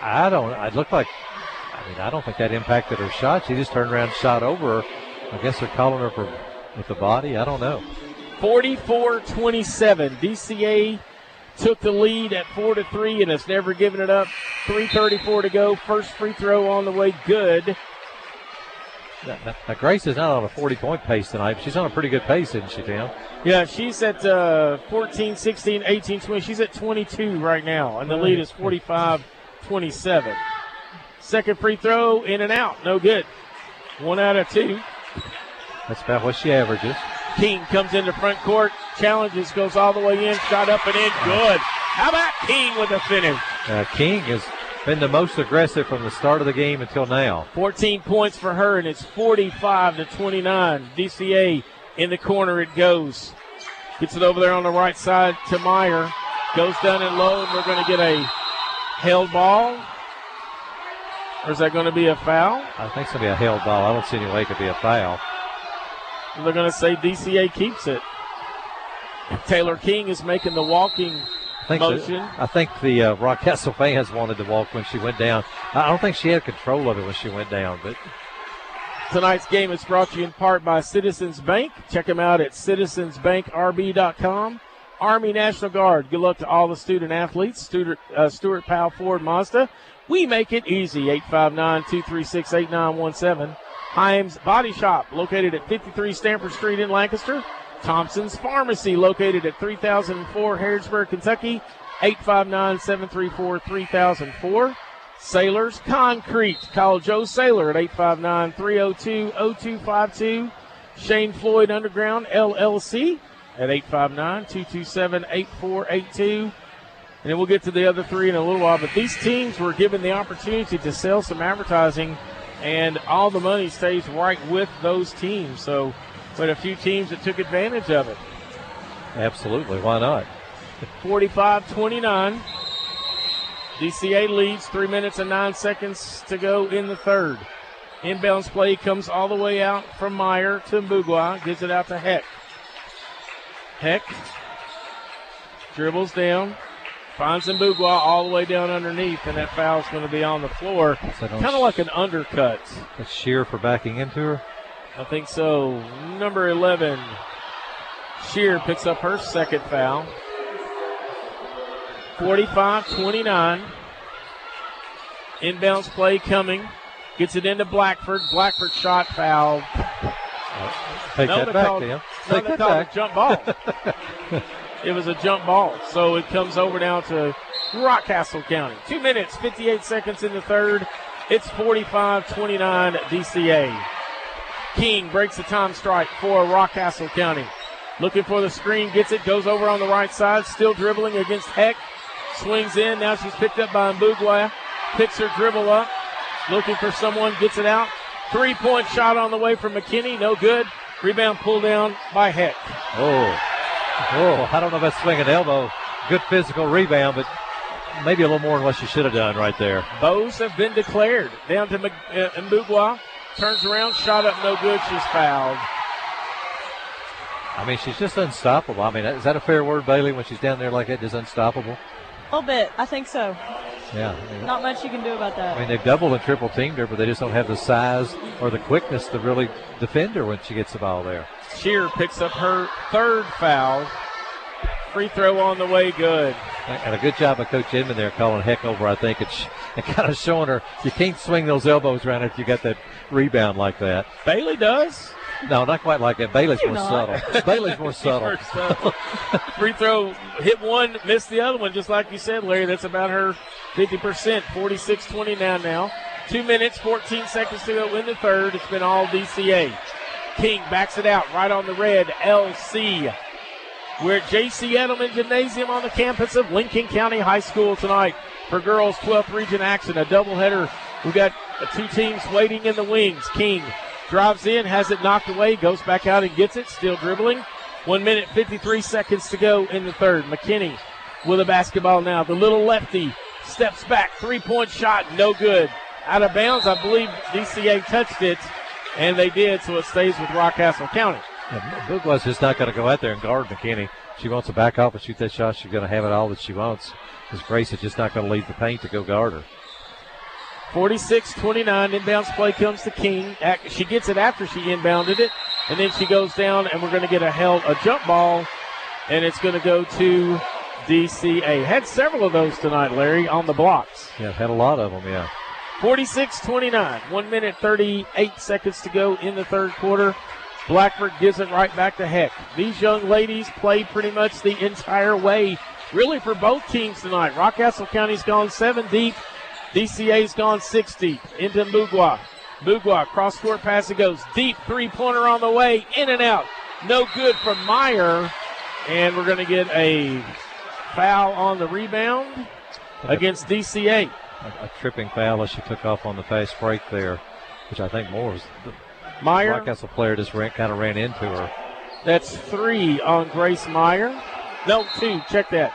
I don't think that impacted her shot. She just turned around and shot over her. I guess they're calling her with the body. I don't know. 44-27. DCA took the lead at 4-3 and has never given it up. 3:34 to go. First free throw on the way. Good. Now Grace is not on a 40-point pace tonight. She's on a pretty good pace, isn't she, Tim? Yeah, she's at 14, 16, 18, 20. She's at 22 right now, and the lead is 45-27. Second free throw, in and out. No good. 1 out of 2. That's about what she averages. King comes into front court, challenges, goes all the way in, shot up and in. Good. How about King with a finish? King has been the most aggressive from the start of the game until now. 14 points for her, and it's 45-29. DCA in the corner it goes. Gets it over there on the right side to Meyer. Goes down and low, and we're going to get a held ball. Or is that going to be a foul? I think it's going to be a held ball. I don't see any way it could be a foul. They're going to say DCA keeps it. Taylor King is making the walking motion. I think the Rockcastle fans wanted to walk when she went down. I don't think she had control of it when she went down. But tonight's game is brought to you in part by Citizens Bank. Check them out at citizensbankrb.com. Army National Guard. Good luck to all the student athletes. Stuart Powell Ford Mazda. We make it easy. 859-236-8917. Himes Body Shop, located at 53 Stanford Street in Lancaster. Thompson's Pharmacy, located at 3004 Harrodsburg, Kentucky. 859-734-3004. Sailors Concrete. Call Joe Sailor at 859-302-0252. Shane Floyd Underground LLC at 859-227-8482. And then we'll get to the other three in a little while. But these teams were given the opportunity to sell some advertising, and all the money stays right with those teams. So we had a few teams that took advantage of it. Absolutely. Why not? 45-29. DCA leads. 3 minutes and 9 seconds to go in the third. Inbounds play comes all the way out from Meyer to Mbugwa. Gives it out to Heck. Heck dribbles down. Finds Mbugwa all the way down underneath, and that foul's going to be on the floor. Kind of like an undercut. That's Shear for backing into her? I think so. Number 11, Shear picks up her second foul. 45-29. Inbounds play coming. Gets it into Blackford. Blackford shot foul. Take that back, Tim. Take that back. Jump ball. It was a jump ball. So it comes over now to Rockcastle County. 2 minutes, 58 seconds in the third. It's 45-29 DCA. King breaks the time strike for Rockcastle County. Looking for the screen, gets it, goes over on the right side, still dribbling against Heck. Swings in, now she's picked up by Mbugwa. Picks her dribble up, looking for someone, gets it out. 3-point shot on the way from McKinney, no good. Rebound pulled down by Heck. Oh, I don't know about swinging elbow. Good physical rebound, but maybe a little more than what she should have done right there. Bows have been declared. Down to Mbugwa. Turns around, shot up, no good. She's fouled. I mean, she's just unstoppable. I mean, is that a fair word, Bailey, when she's down there like that, just unstoppable? A little bit. I think so. Yeah. Not much you can do about that. I mean, they've doubled and triple teamed her, but they just don't have the size or the quickness to really defend her when she gets the ball there. Shear picks up her third foul. Free throw on the way, good. And a good job by Coach Inman there calling Heck over, I think, and kind of showing her you can't swing those elbows around if you got that rebound like that. Bailey does. No, not quite like that. Bailey's more subtle. Bailey's more subtle. Free throw, hit one, missed the other one, just like you said, Larry. That's about her 50%, 46-29 now. 2 minutes, 14 seconds to go in the third. It's been all DCA. King backs it out right on the red, LC. We're at J.C. Edelman Gymnasium on the campus of Lincoln County High School tonight for girls 12th region action, a doubleheader. We've got two teams waiting in the wings. King drives in, has it knocked away, goes back out and gets it, still dribbling. 1 minute, 53 seconds to go in the third. McKinney with a basketball now. The little lefty steps back, 3-point shot, no good. out of bounds. I believe DCA touched it, and they did, so it stays with Rockcastle County. Yeah, Boogla's just not going to go out there and guard McKinney. She wants to back off and shoot that shot. She's going to have it all that she wants, because Grace is just not going to leave the paint to go guard her. 46-29, inbounds play comes to King. She gets it after she inbounded it, and then she goes down, and we're going to get a jump ball, and it's going to go to DCA. Had several of those tonight, Larry, on the blocks. Yeah, had a lot of them, yeah. 46-29, 1 minute 38 seconds to go in the third quarter. Blackford gives it right back to Heck. These young ladies played pretty much the entire way, really, for both teams tonight. Rockcastle County's gone 7 deep. DCA's gone 6 deep. Into Bougua. Bougua, cross-court pass, it goes deep. Three-pointer on the way, in and out. No good from Meyer. And we're going to get a foul on the rebound against DCA. A tripping foul as she took off on the fast break there, which I think more was the Meyer. Rockcastle player just kind of ran into her. That's 3 on Grace Meyer. No, 2. Check that.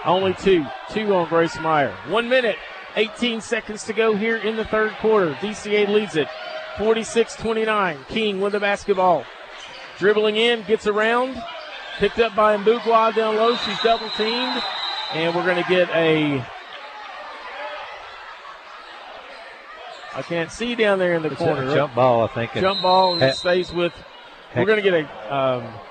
Only 2. 2 on Grace Meyer. 1 minute, 18 seconds to go here in the third quarter. DCA leads it 46-29. King with the basketball. Dribbling in, gets around. Picked up by Mbugwa down low. She's double teamed. And we're going to get I can't see down there in the corner. A jump ball, I think. Jump ball, and it stays with. We're going to get it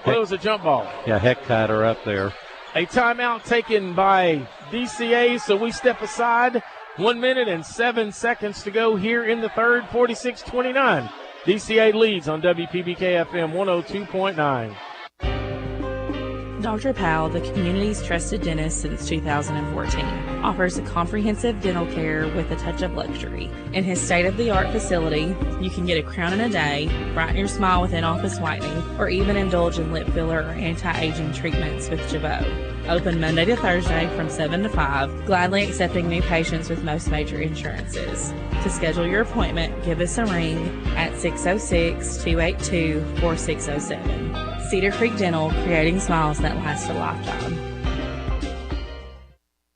was a jump ball. Yeah, Heck tied her up there. A timeout taken by DCA, so we step aside. 1 minute and 7 seconds to go here in the third, 46-29. DCA leads on WPBK FM 102.9. Dr. Powell, the community's trusted dentist since 2014, offers a comprehensive dental care with a touch of luxury. In his state-of-the-art facility, you can get a crown in a day, brighten your smile with in-office whitening, or even indulge in lip filler or anti-aging treatments with Jabot. Open Monday to Thursday from 7 to 5, gladly accepting new patients with most major insurances. To schedule your appointment, give us a ring at 606-282-4607. Cedar Creek Dental, creating smiles that last a lifetime.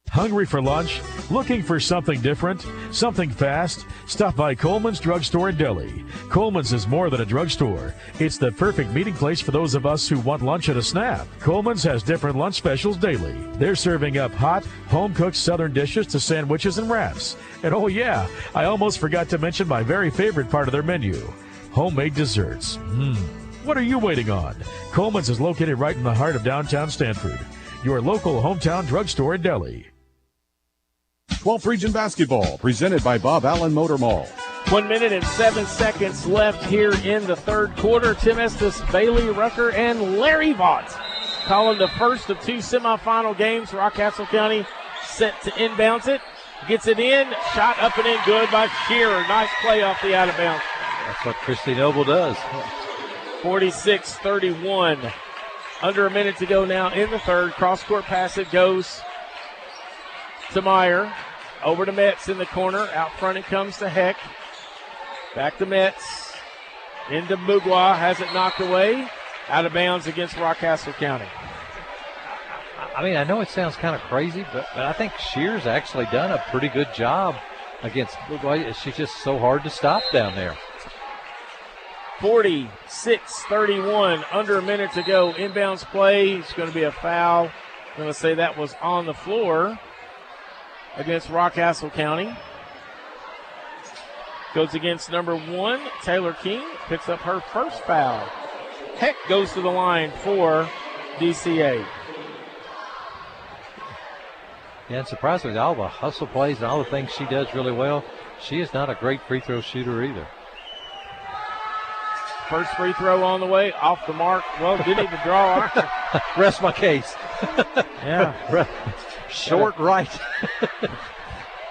Hungry for lunch? Looking for something different? Something fast? Stop by Coleman's Drugstore in Delhi. Coleman's is more than a drugstore. It's the perfect meeting place for those of us who want lunch at a snap. Coleman's has different lunch specials daily. They're serving up hot, home-cooked southern dishes to sandwiches and wraps. And oh yeah, I almost forgot to mention my very favorite part of their menu, homemade desserts. What are you waiting on? Coleman's is located right in the heart of downtown Stanford. Your local hometown drugstore in Delhi. 12th Region Basketball, presented by Bob Allen Motor Mall. 1 minute and 7 seconds left here in the third quarter. Tim Estes, Bailey Rucker, and Larry Vaught calling the first of 2 semifinal games. Rockcastle County set to inbounds it. Gets it in. Shot up and in good by Shearer. Nice play off the out of bounds. That's what Christy Noble does. 46-31. Under a minute to go now in the third. Cross-court pass, it goes to Meyer. Over to Metz in the corner. Out front it comes to Heck. Back to Metz. Into Bougua. Has it knocked away. Out of bounds against Rockcastle County. I mean, I know it sounds kind of crazy, but I think Shear's actually done a pretty good job against Bougua. She's just so hard to stop down there. 46-31, under a minute to go. Inbounds play. It's going to be a foul. I'm going to say that was on the floor against Rockcastle County. Goes against number 1, Taylor King. Picks up her first foul. Heck goes to the line for DCA. Yeah, and surprisingly, all the hustle plays and all the things she does really well, she is not a great free throw shooter either. First free throw on the way, off the mark. Well, didn't even draw. Rest my case. Yeah. Short right.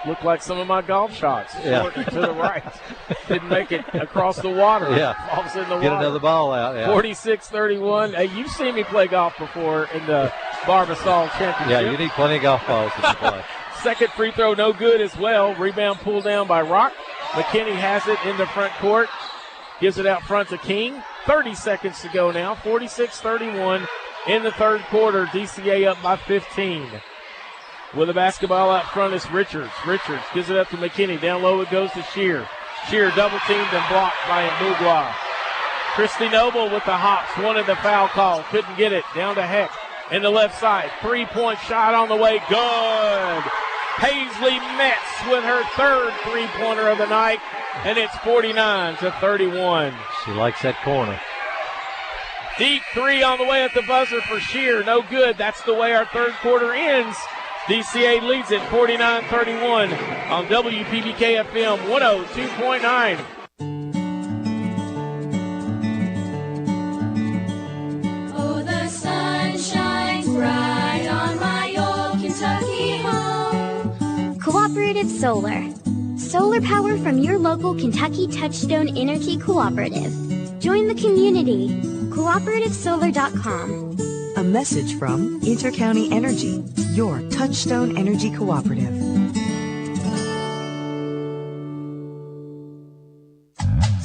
Looked like some of my golf shots. Short to the right. Didn't make it across the water. Yeah. Falls in the water. Get another ball out. Yeah. 46-31. Hey, you've seen me play golf before in the Barbasol Championship. Yeah, you need plenty of golf balls to play. Second free throw, no good as well. Rebound pulled down by Rock. McKinney has it in the front court. Gives it out front to King. 30 seconds to go now. 46-31 in the third quarter. DCA up by 15. With the basketball out front is Richards. Richards gives it up to McKinney. Down low it goes to Shear. Shear double teamed and blocked by Mbugwa. Christy Noble with the hops. Wanted the foul call. Couldn't get it. Down to Heck in the left side. 3-point shot on the way. Good. Paisley Metz with her third three-pointer of the night. And it's 49-31. She likes that corner. Deep three on the way at the buzzer for Shear. No good. That's the way our third quarter ends. DCA leads it 49-31 on WPBK FM 102.9. Oh, the sun shines bright on my old Kentucky home. Cooperative Solar. Solar power from your local Kentucky Touchstone Energy Cooperative. Join the community. CooperativeSolar.com. A message from Intercounty Energy, your Touchstone Energy Cooperative.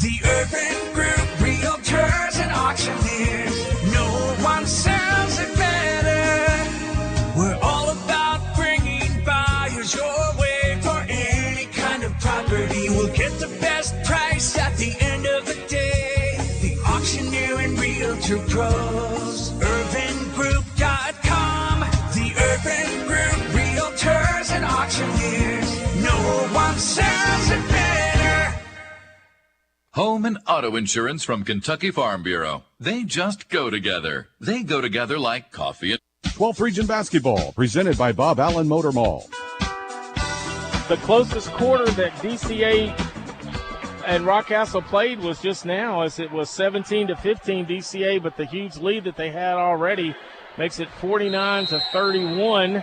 The Urban Group Realtors and Auctioneers. No one sells it better. We're all about bringing buyers your way for any kind of property. We'll get the best price at the end of the day. The Auctioneer and Realtor Pros. UrbanGroup.com. The Urban Group Realtors and Auctioneers. No one sells it better. Home and auto insurance from Kentucky Farm Bureau. They just go together. They go together like coffee and 12th Region Basketball, presented by Bob Allen Motor Mall. The closest quarter that DCA and Rockcastle played was just now, as it was 17-15 DCA, but the huge lead that they had already makes it 49-31.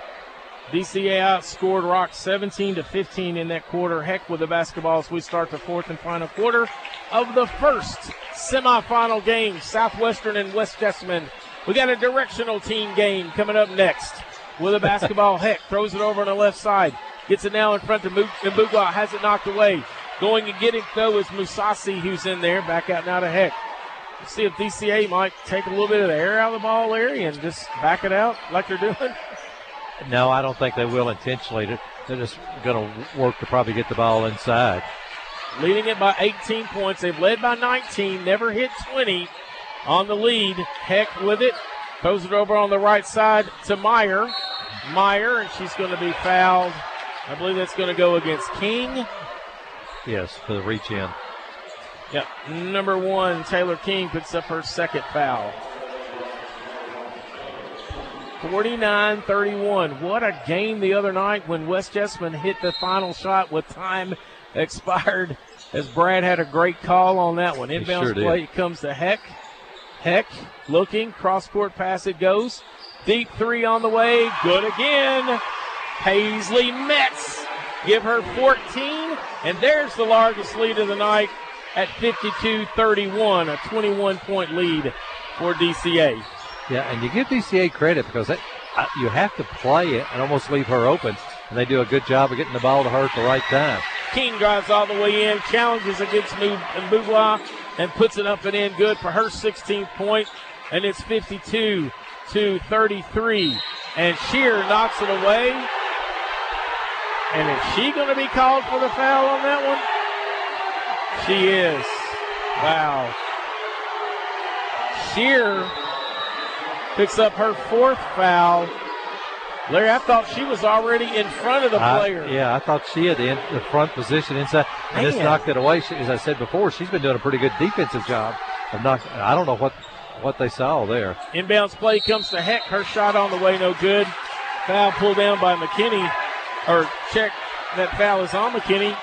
DCA outscored Rock 17-15 in that quarter. Heck with the basketball as we start the fourth and final quarter of the first semifinal game, Southwestern and West Jessamine. We got a directional team game coming up next. With the basketball, Heck throws it over on the left side. Gets it now in front of Mbugwa, has it knocked away. Going and getting, though, is Musasi, who's in there. Back out now to Heck. Let's see if DCA might take a little bit of the air out of the ball area and just back it out like they're doing. No, I don't think they will intentionally. They're just going to work to probably get the ball inside. Leading it by 18 points. They've led by 19, never hit 20 on the lead. Heck with it. Throws it over on the right side to Meyer. Meyer, and she's going to be fouled. I believe that's going to go against King. Yes, for the reach in. Yep, number 1, Taylor King picks up her second foul. 49-31. What a game the other night when West Jessamine hit the final shot with time expired, as Brad had a great call on that one. Inbounds sure play comes to Heck. Heck looking, cross-court pass it goes. Deep three on the way, good again. Paisley Metz give her 14, and there's the largest lead of the night at 52-31, a 21-point lead for DCA. Yeah, and you give DCA credit because you have to play it and almost leave her open, and they do a good job of getting the ball to her at the right time. King drives all the way in, challenges against Mbugwa, and puts it up and in good for her 16th point, and it's 52-33. And Shear knocks it away. And is she going to be called for the foul on that one? She is. Wow. Shear picks up her fourth foul. Larry, I thought she was already in front of the player. I thought she had the front position inside. And just knocked it away. As I said before, she's been doing a pretty good defensive job. I don't know what they saw there. Inbounds play comes to Heck. Her shot on the way, no good. Foul pulled down by McKinney. Or check, that foul is on McKinney.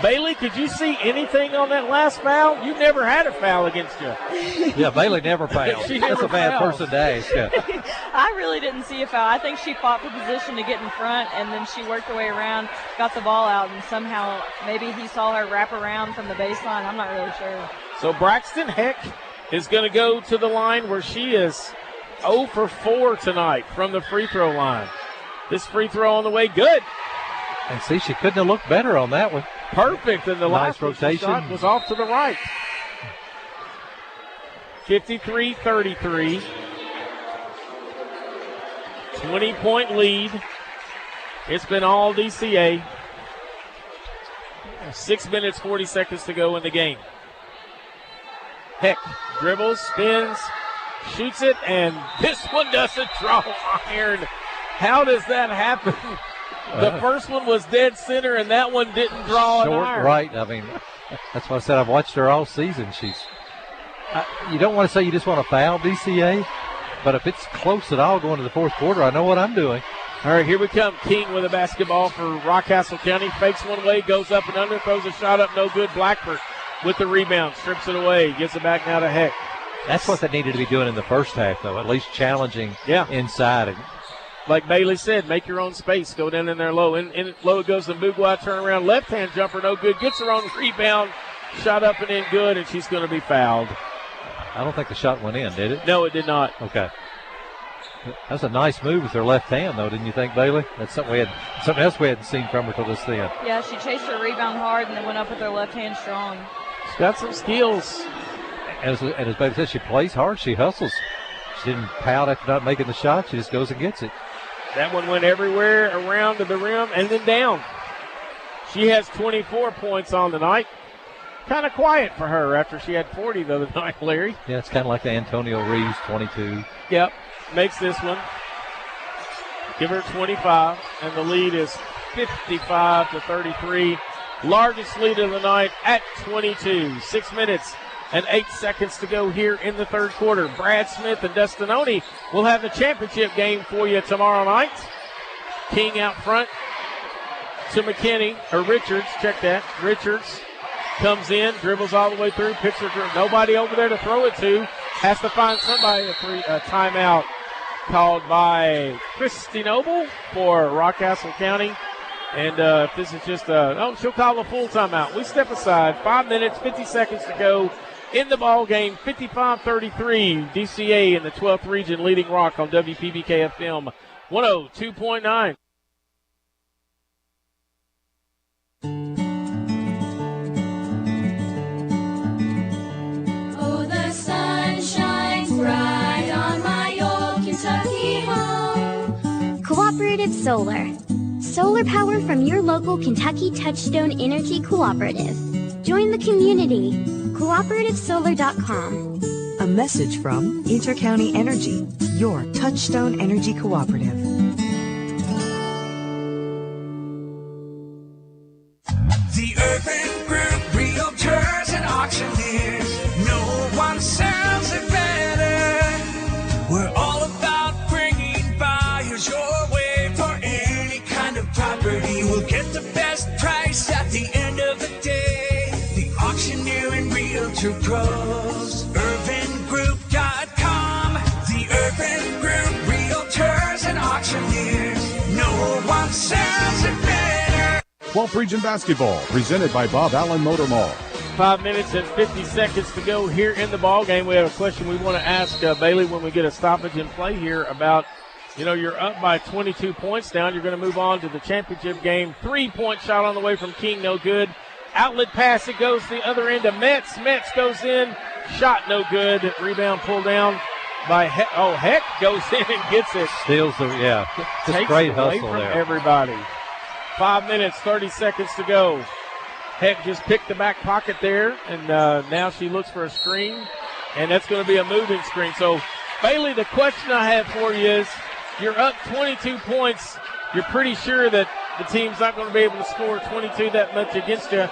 Bailey, could you see anything on that last foul? You've never had a foul against you. Yeah, Bailey never fouled. That's a bad person to ask. Yeah. I really didn't see a foul. I think she fought for position to get in front, and then she worked her way around, got the ball out, and somehow maybe he saw her wrap around from the baseline. I'm not really sure. So Braxton Heck is going to go to the line where she is 0 for 4 tonight from the free throw line. This free throw on the way, good. And see, she couldn't have looked better on that one. Perfect, and the nice last rotation shot was off to the right. 53-33. 20-point lead It's been all DCA. 6 minutes, 40 seconds to go in the game. Heck dribbles, spins, shoots it, and this one doesn't draw iron. How does that happen? The first one was dead center, and that one didn't draw an iron. Right. I mean, that's why I said I've watched her all season. You don't want to say you just want to foul DCA, but if it's close at all going to the fourth quarter, I know what I'm doing. All right, here we come. King with a basketball for Rockcastle County. Fakes one way, goes up and under, throws a shot up, no good. Blackford with the rebound, strips it away, gives it back now to Heck. That's what they needed to be doing in the first half, though, at least challenging inside. Like Bailey said, make your own space. Go down in there low. In low it goes to Mbugwa, turn around, left-hand jumper, no good. Gets her own rebound, shot up and in good, and she's going to be fouled. I don't think the shot went in, did it? No, it did not. Okay. That's a nice move with her left hand, though, didn't you think, Bailey? That's something else we hadn't seen from her till this then. Yeah, she chased her rebound hard and then went up with her left hand strong. She's got some skills. As Bailey said, she plays hard. She hustles. She didn't pout after not making the shot. She just goes and gets it. That one went everywhere around to the rim and then down. She has 24 points on the night. Kind of quiet for her after she had 40 the other night, Larry. Yeah, it's kind of like the Antonio Reeves 22. Yep. Makes this one. Give her 25, and the lead is 55-33. Largest lead of the night at 22. 6 minutes and 8 seconds to go here in the third quarter. Brad Smith and Dustin Oney will have the championship game for you tomorrow night. King out front to McKinney, or Richards. Check that. Richards comes in, dribbles all the way through, picks her. Nobody over there to throw it to. Has to find somebody. A timeout called by Christy Noble for Rockcastle County. And if this is just she'll call a full timeout. We step aside. 5 minutes, 50 seconds to go in the ball game. 55-33. DCA in the 12th region leading Rock on WPBK FM 102.9. Oh, the sun shines bright on my old Kentucky home. Cooperative Solar. Solar power from your local Kentucky Touchstone Energy Cooperative. Join the community. CooperativeSolar.com. A message from Intercounty Energy, your Touchstone Energy Cooperative. The Urban Group, Realtors and Auctioneers. No one sells it better. We're all about bringing buyers your way for any kind of property. We'll get the best price at the end of the day. The Auctioneer and Realtor Pros. UrbanGroup.com. The Urban Group, Realtors and Auctioneers. No one sells it better. 12th Region Basketball, presented by Bob Allen Motor Mall. 5 minutes and 50 seconds to go here in the ball game. We have a question we want to ask Bailey when we get a stoppage in play here about, you're up by 22 points down. You're going to move on to the championship game. 3-point shot on the way from King, no good. Outlet pass, it goes to the other end of Metz. Metz goes in, shot no good. Rebound pulled down by Heck. Oh, Heck goes in and gets it. Steals the, just great hustle from there. Everybody. 5 minutes, 30 seconds to go. Heck just picked the back pocket there, and now she looks for a screen, and that's going to be a moving screen. So, Bailey, the question I have for you is, you're up 22 points. You're pretty sure that the team's not going to be able to score 22 that much against you.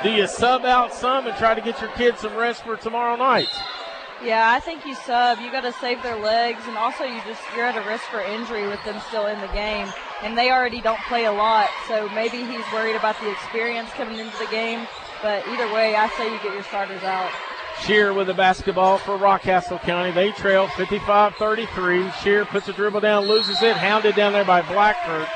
Do you sub out some and try to get your kids some rest for tomorrow night? Yeah, I think you sub. You got to save their legs, and also you're at a risk for injury with them still in the game, and they already don't play a lot. So maybe he's worried about the experience coming into the game. But either way, I say you get your starters out. Shear with the basketball for Rockcastle County. They trail 55-33. Shear puts a dribble down, loses it, hounded down there by Blackford,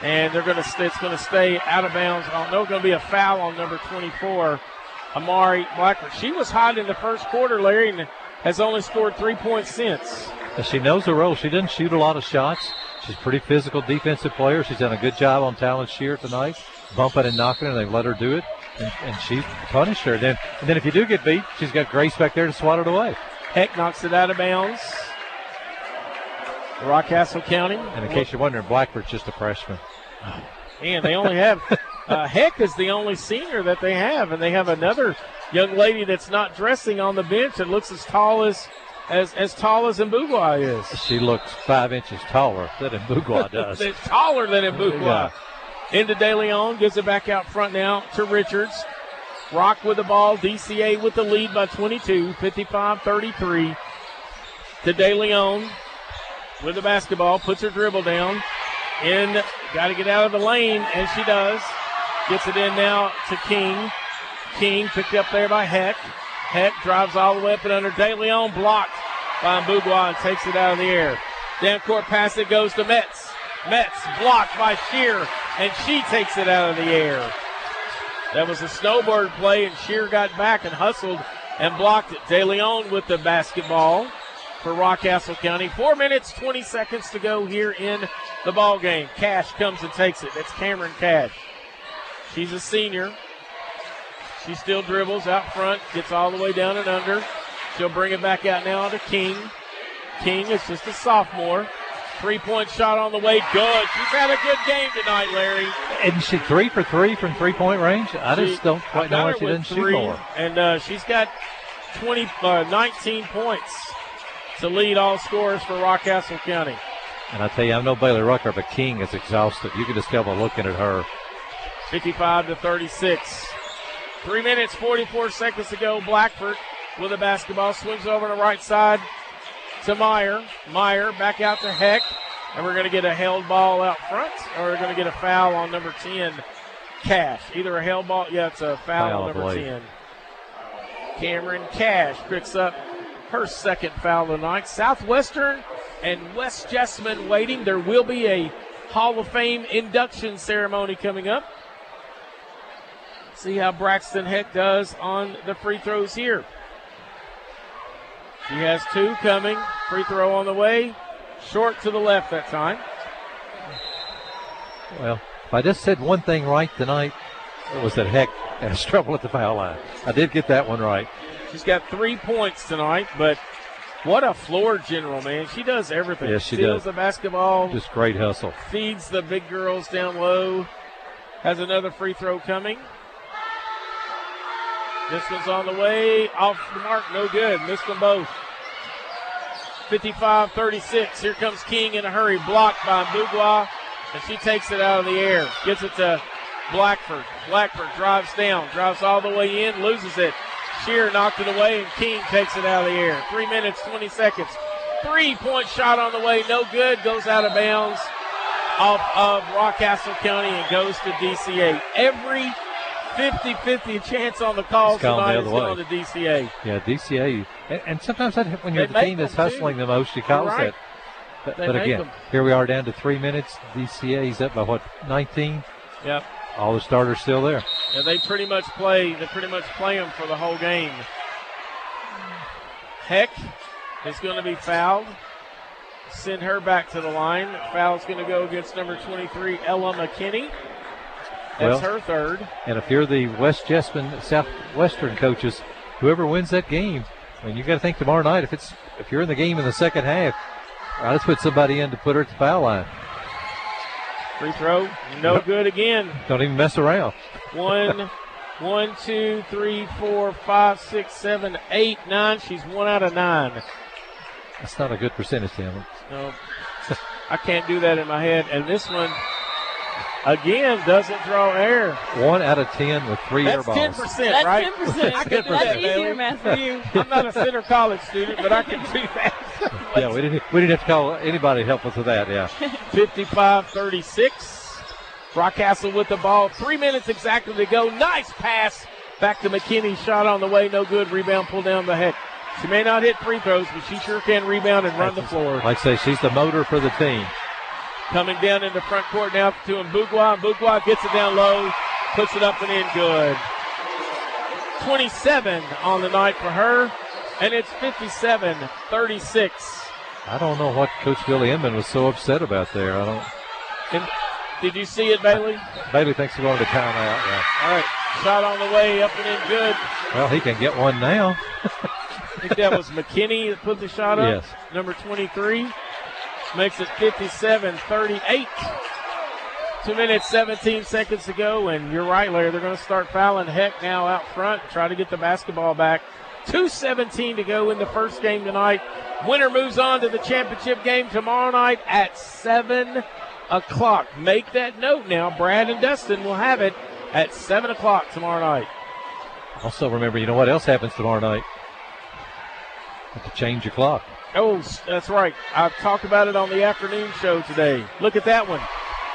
and it's going to stay out of bounds. There's going to be a foul on number 24. Amari Blackford. She was hot in the first quarter, Larry, and has only scored 3 points since. She knows the role. She doesn't shoot a lot of shots. She's a pretty physical defensive player. She's done a good job on Talon Shear tonight, bumping and knocking her. They've let her do it, and she punished her. And then if you do get beat, she's got Grace back there to swat it away. Heck knocks it out of bounds. Rockcastle County. And in case you're wondering, Blackford's just a freshman. And they only have Heck is the only senior that they have, and they have another young lady that's not dressing on the bench and looks as tall as Mbugwa is. She looks 5 inches taller than Mbugwa does. It's taller than Mbugwa. Into De Leon, gives it back out front now to Richards. Rock with the ball, DCA with the lead by 22, 55-33. To De Leon with the basketball, puts her dribble down. Got to get out of the lane, and she does. Gets it in now to King. King picked up there by Heck. Heck drives all the way up and under. De Leon blocked by Mbugwa and takes it out of the air. Down court pass, it goes to Metz. Metz blocked by Shear, and she takes it out of the air. That was a snowbird play, and Shear got back and hustled and blocked it. De Leon with the basketball for Rockcastle County. 4 minutes, 20 seconds to go here in the ball game. Cash comes and takes it. That's Cameron Cash. She's a senior. She still dribbles out front, gets all the way down and under. She'll bring it back out now to King. King is just a sophomore. 3-point shot on the way. Good. She's had a good game tonight, Larry. Isn't she 3 for 3 from three-point range? I just don't quite know why she didn't shoot more. And she's got 19 points to lead all scorers for Rockcastle County. And I tell you, I'm no Bailey Rucker, but King is exhausted. You can just tell by looking at her. 55-36. 3 minutes, 44 seconds to go. Blackford with the basketball. Swings over to the right side to Meyer. Meyer back out to Heck. And we're going to get a held ball out front, or we're going to get a foul on number 10, Cash. Either a held ball, it's a foul on number 10. Cameron Cash picks up her second foul of the night. Southwestern and West Jessamine waiting. There will be a Hall of Fame induction ceremony coming up. See how Braxton Heck does on the free throws here. She has 2 coming. Free throw on the way. Short to the left that time. Well, if I just said one thing right tonight, it was that Heck has trouble at the foul line. I did get that one right. She's got 3 points tonight, but what a floor general, man. She does everything. Yes, she Steals does. the basketball. Just great hustle. Feeds the big girls down low. Has another free throw coming. This one's on the way. Off the mark, no good. Missed them both. 55-36. Here comes King in a hurry. Blocked by Mbugwa, and she takes it out of the air. Gets it to Blackford. Blackford drives down. Drives all the way in. Loses it. Shear knocked it away, and King takes it out of the air. 3 minutes, 20 seconds. 3-point shot on the way. No good. Goes out of bounds off of Rockcastle County and goes to DCA. Every 50-50 chance on the calls tonight is going to DCA. Yeah, DCA. And sometimes when you're the team that's hustling the most, you call it. But again, here we are down to 3 minutes. DCA's up by 19? Yep. All the starters still there. Yeah, they pretty much play them for the whole game. Heck is going to be fouled. Send her back to the line. Foul's going to go against number 23, Ella McKinney. That's her third. And if you're the West Jessamine Southwestern coaches, whoever wins that game, I mean, you got to think tomorrow night, if you're in the game in the second half, let's put somebody in to put her at the foul line. Free throw, no good again. Don't even mess around. 1, 2, 3, 4, 5, 6, 7, 8, 9. She's 1 out of 9. That's not a good percentage, Tim. No, I can't do that in my head. And this one, again, doesn't draw air. 1 out of 10 with 3 air balls. That's 10%, that's right? 10%. That's easier math for you. I'm not a Center College student, but I can do that. Yeah, we didn't have to call anybody to help us with that, yeah. 55-36. Rockcastle with the ball. 3 minutes exactly to go. Nice pass back to McKinney. Shot on the way. No good. Rebound pulled down the Heck. She may not hit free throws, but she sure can rebound and run the floor. Like I say, she's the motor for the team. Coming down in the front court now to Mbugwa. Mbugwa gets it down low, puts it up and in good. 27 on the night for her, and it's 57-36. I don't know what Coach Billy Inman was so upset about there. Did you see it, Bailey? Bailey thinks we're going to timeout. Yeah. All right, shot on the way, up and in good. Well, he can get one now. I think that was McKinney that put the shot up. Yes. Number 23. Makes it 57-38. 2 minutes, 17 seconds to go, and you're right, Larry. They're going to start fouling Heck now out front, try to get the basketball back. 2:17 to go in the first game tonight. Winner moves on to the championship game tomorrow night at 7 o'clock. Make that note now. Brad and Dustin will have it at 7 o'clock tomorrow night. Also remember, you know what else happens tomorrow night? You have to change your clock. Oh, that's right. I've talked about it on the afternoon show today. Look at that one.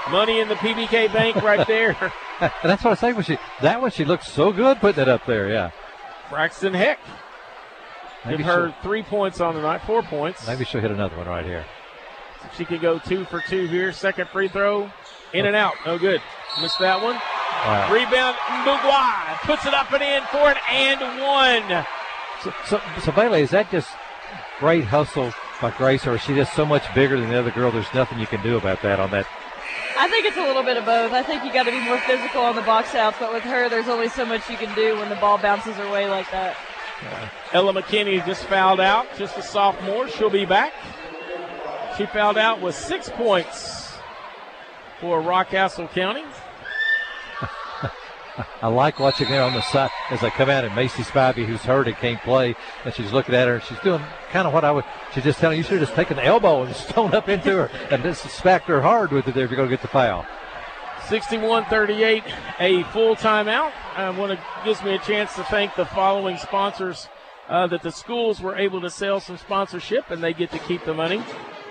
Money in the PBK Bank right there. And that's what I say. She looked so good putting it up there, yeah. Braxton Heck. Give her 3 points on the night, 4 points. Maybe she'll hit another one right here. She could go 2 for 2 here. Second free throw. In and out. No good. Missed that one. Wow. Rebound. Mbugwa puts it up and in for it and one. So Bailey, is that just great hustle by Grace, or is she just so much bigger than the other girl? There's nothing you can do about that on that. I think it's a little bit of both. I think you got to be more physical on the box outs, but with her, there's only so much you can do when the ball bounces her way like that. Ella McKinney just fouled out, just a sophomore. She'll be back. She fouled out with 6 points for Rockcastle County. I like watching her on the side as I come out, and Macy Spivey, who's hurt and can't play, and she's looking at her, and she's doing kind of what I would. She's just telling you should have just taken the elbow and thrown up into her and just smacked her hard with it there if you're going to get the foul. 61-38, a full timeout. Gives me a chance to thank the following sponsors that the schools were able to sell some sponsorship, and they get to keep the money.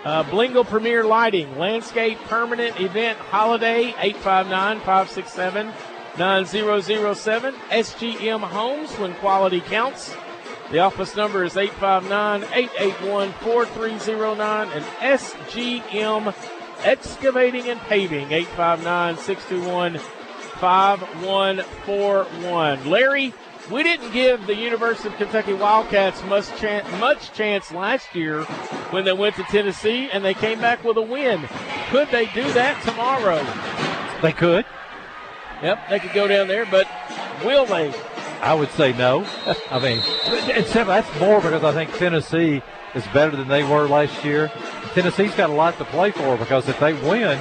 Blingo Premier Lighting, Landscape Permanent Event Holiday, 859-567-9007. SGM Homes, when quality counts. The office number is 859-881-4309, and SGM Excavating and Paving, 859-621-5141. Larry, we didn't give the University of Kentucky Wildcats much chance last year when they went to Tennessee, and they came back with a win. Could they do that tomorrow? They could. Yep, they could go down there, but will they? I would say no. I mean, that's more because I think Tennessee is better than they were last year. Tennessee's got a lot to play for because if they win,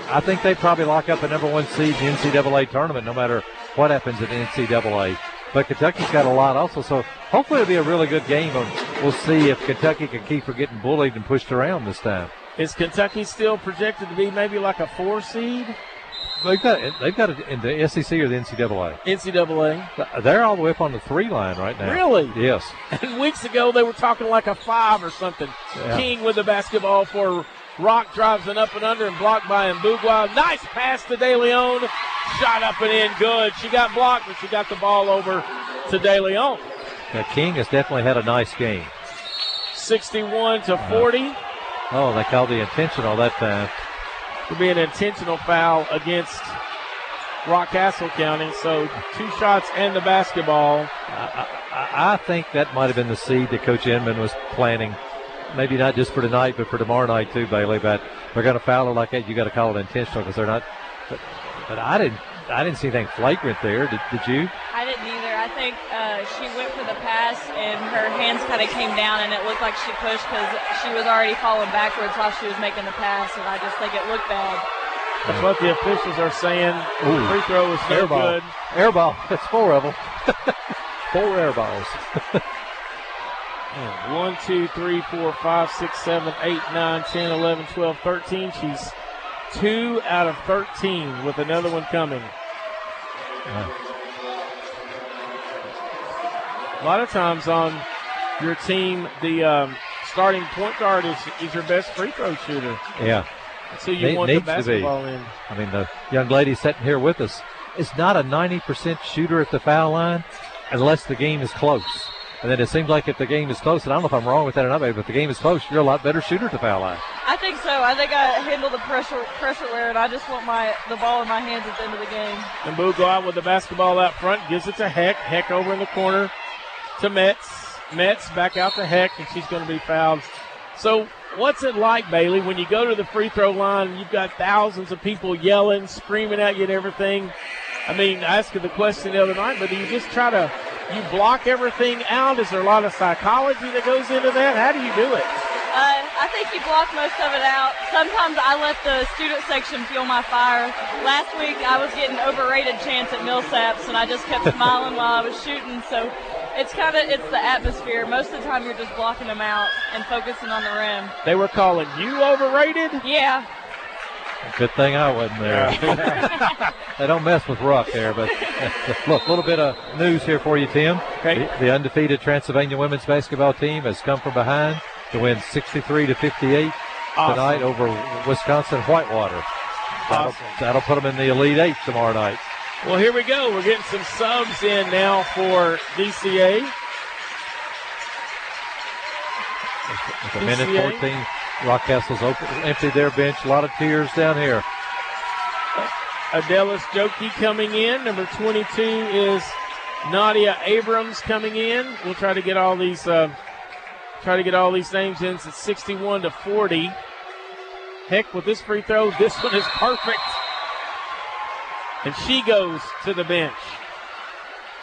I think they probably lock up a number 1 seed in the NCAA tournament no matter what happens at the NCAA. But Kentucky's got a lot also, so hopefully it'll be a really good game. We'll see if Kentucky can keep from getting bullied and pushed around this time. Is Kentucky still projected to be maybe like a 4 seed? They've got it in the SEC or the NCAA. NCAA. They're all the way up on the 3 line right now. Really? Yes. And weeks ago they were talking like a 5 or something. Yeah. King with the basketball for Rock, drives an up and under and blocked by Mbugwa. Nice pass to De Leon. Shot up and in good. She got blocked, but she got the ball over to De Leon. Now King has definitely had a nice game. 61-40. Oh, they called the intentional that time. To be an intentional foul against Rockcastle County. So 2 shots and the basketball. I think that might have been the seed that Coach Inman was planning. Maybe not just for tonight, but for tomorrow night too, Bailey. But they're going to foul her like that. You got to call it intentional because they're not. But I didn't see anything flagrant there. Did you? I didn't either. I think she went for the pass and her hands kind of came down and it looked like she pushed because she was already falling backwards while she was making the pass, and I just think it looked bad. That's what the officials are saying. Ooh. Free throw is no good. Air ball. That's 4 of them. 4 air balls. 1, 2, 3, 4, 5, 6, 7, 8, 9, 10, 11, 12, 13. She's 2 out of 13 with another one coming. A lot of times on your team, the starting point guard is your best free throw shooter. Yeah. So you want the basketball in. I mean, the young lady sitting here with us is not a 90% shooter at the foul line unless the game is close. And then it seems like if the game is close, and I don't know if I'm wrong with that or not, but if the game is close, you're a lot better shooter at the foul line. I think so. I think I handle the pressure wear, and I just want the ball in my hands at the end of the game. And Mbugwa with the basketball out front, gives it to Heck. Heck over in the corner to Metz. Metz back out to Heck, and she's going to be fouled. So what's it like, Bailey, when you go to the free throw line and you've got thousands of people yelling, screaming at you and everything? I mean, I asked you the question the other night, but do you just try to – you block everything out? Is there a lot of psychology that goes into that? How do you do it? I think you block most of it out. Sometimes I let the student section fuel my fire. Last week I was getting overrated chants at Millsaps, and I just kept smiling while I was shooting. So it's the atmosphere. Most of the time you're just blocking them out and focusing on the rim. They were calling you overrated? Yeah. Good thing I wasn't there. They don't mess with Ruck there, but look, a little bit of news here for you, Tim. Okay. The undefeated Transylvania women's basketball team has come from behind to win 63-58 tonight over Wisconsin Whitewater. That'll put them in the Elite Eight tomorrow night. Well, here we go. We're getting some subs in now for DCA. With a minute 14, Rockcastle's emptied their bench. A lot of tears down here. Adelis Jokey coming in. Number 22 is Nadia Abrams coming in. We'll try to get all these names in. It's 61-40. Heck, with this free throw, this one is perfect. And she goes to the bench.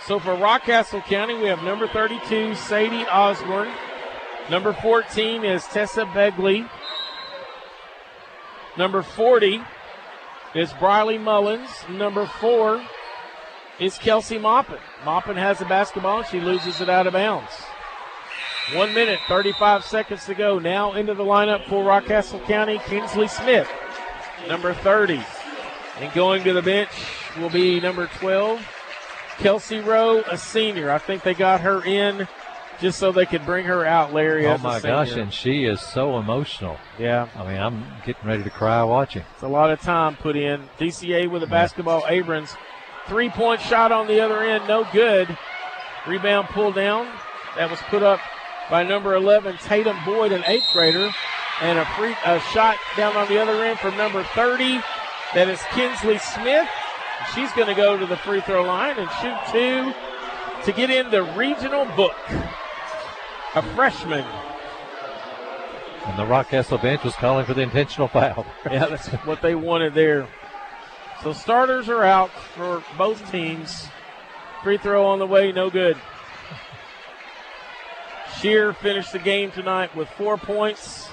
So for Rockcastle County, we have number 32, Sadie Osborne. Number 14 is Tessa Begley. Number 40 is Briley Mullins. Number 4 is Kelsey Maupin. Maupin has the basketball. She loses it out of bounds. 1 minute, 35 seconds to go. Now into the lineup for Rockcastle County, Kinsley Smith, number 30. And going to the bench will be number 12, Kelsey Rowe, a senior. I think they got her in just so they could bring her out, Larry. Oh, my gosh, and she is so emotional. Yeah. I mean, I'm getting ready to cry watching. It's a lot of time put in. DCA with a basketball. Abrams, three-point shot on the other end, no good. Rebound pulled down. That was put up by number 11, Tatum Boyd, an 8th grader. And a shot down on the other end from number 30. That is Kinsley Smith. She's going to go to the free throw line and shoot 2 to get in the regional book. A freshman. And the Rockcastle bench was calling for the intentional foul. Yeah, that's what they wanted there. So starters are out for both teams. Free throw on the way, no good. Shear finished the game tonight with 4 points.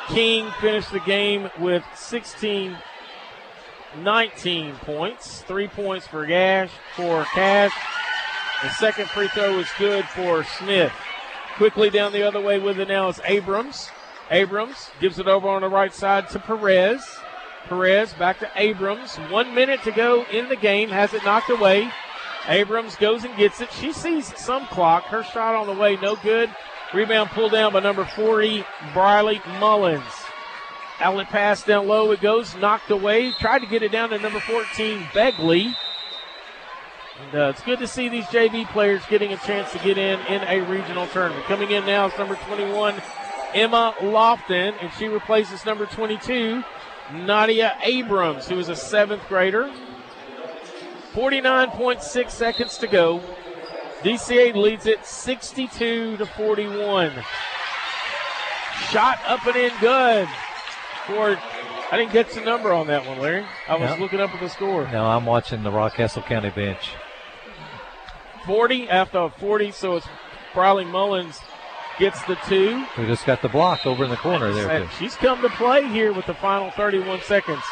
King finished the game with 19 points. 3 points for Cash. The second free throw is good for Smith. Quickly down the other way with it now is Abrams. Abrams gives it over on the right side to Perez. Perez back to Abrams. 1 minute to go in the game. Has it knocked away. Abrams goes and gets it. She sees some clock. Her shot on the way, no good. Rebound pulled down by number 40, Briley Mullins. Outlet pass down low. It goes, knocked away. Tried to get it down to number 14, Begley. And it's good to see these JV players getting a chance to get in a regional tournament. Coming in now is number 21, Emma Lofton, and she replaces number 22, Nadia Abrams, who is a 7th grader. 49.6 seconds to go. DCA leads it 62-41. Shot up and in good. I didn't get the number on that one, Larry. I was looking up at the score. No, I'm watching the Rockcastle County bench. 40 after 40, so it's Briley Mullins gets the 2. We just got the block over in the corner there, too. She's come to play here with the final 31 seconds.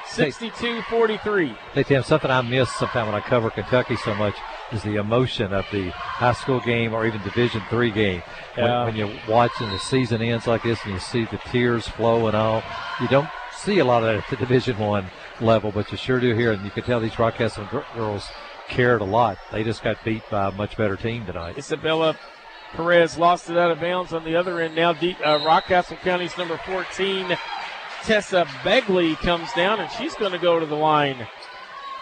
62-43. Hey, Tim, something I miss sometimes when I cover Kentucky so much is the emotion of the high school game or even Division III game. When you watch and the season ends like this and you see the tears flow and all, you don't see a lot of that at the Division I level, but you sure do here. And you can tell these Rockcastle girls cared a lot. They just got beat by a much better team tonight. Isabella Perez lost it out of bounds on the other end. Now Rockcastle County's number 14, Tessa Begley, comes down, and she's going to go to the line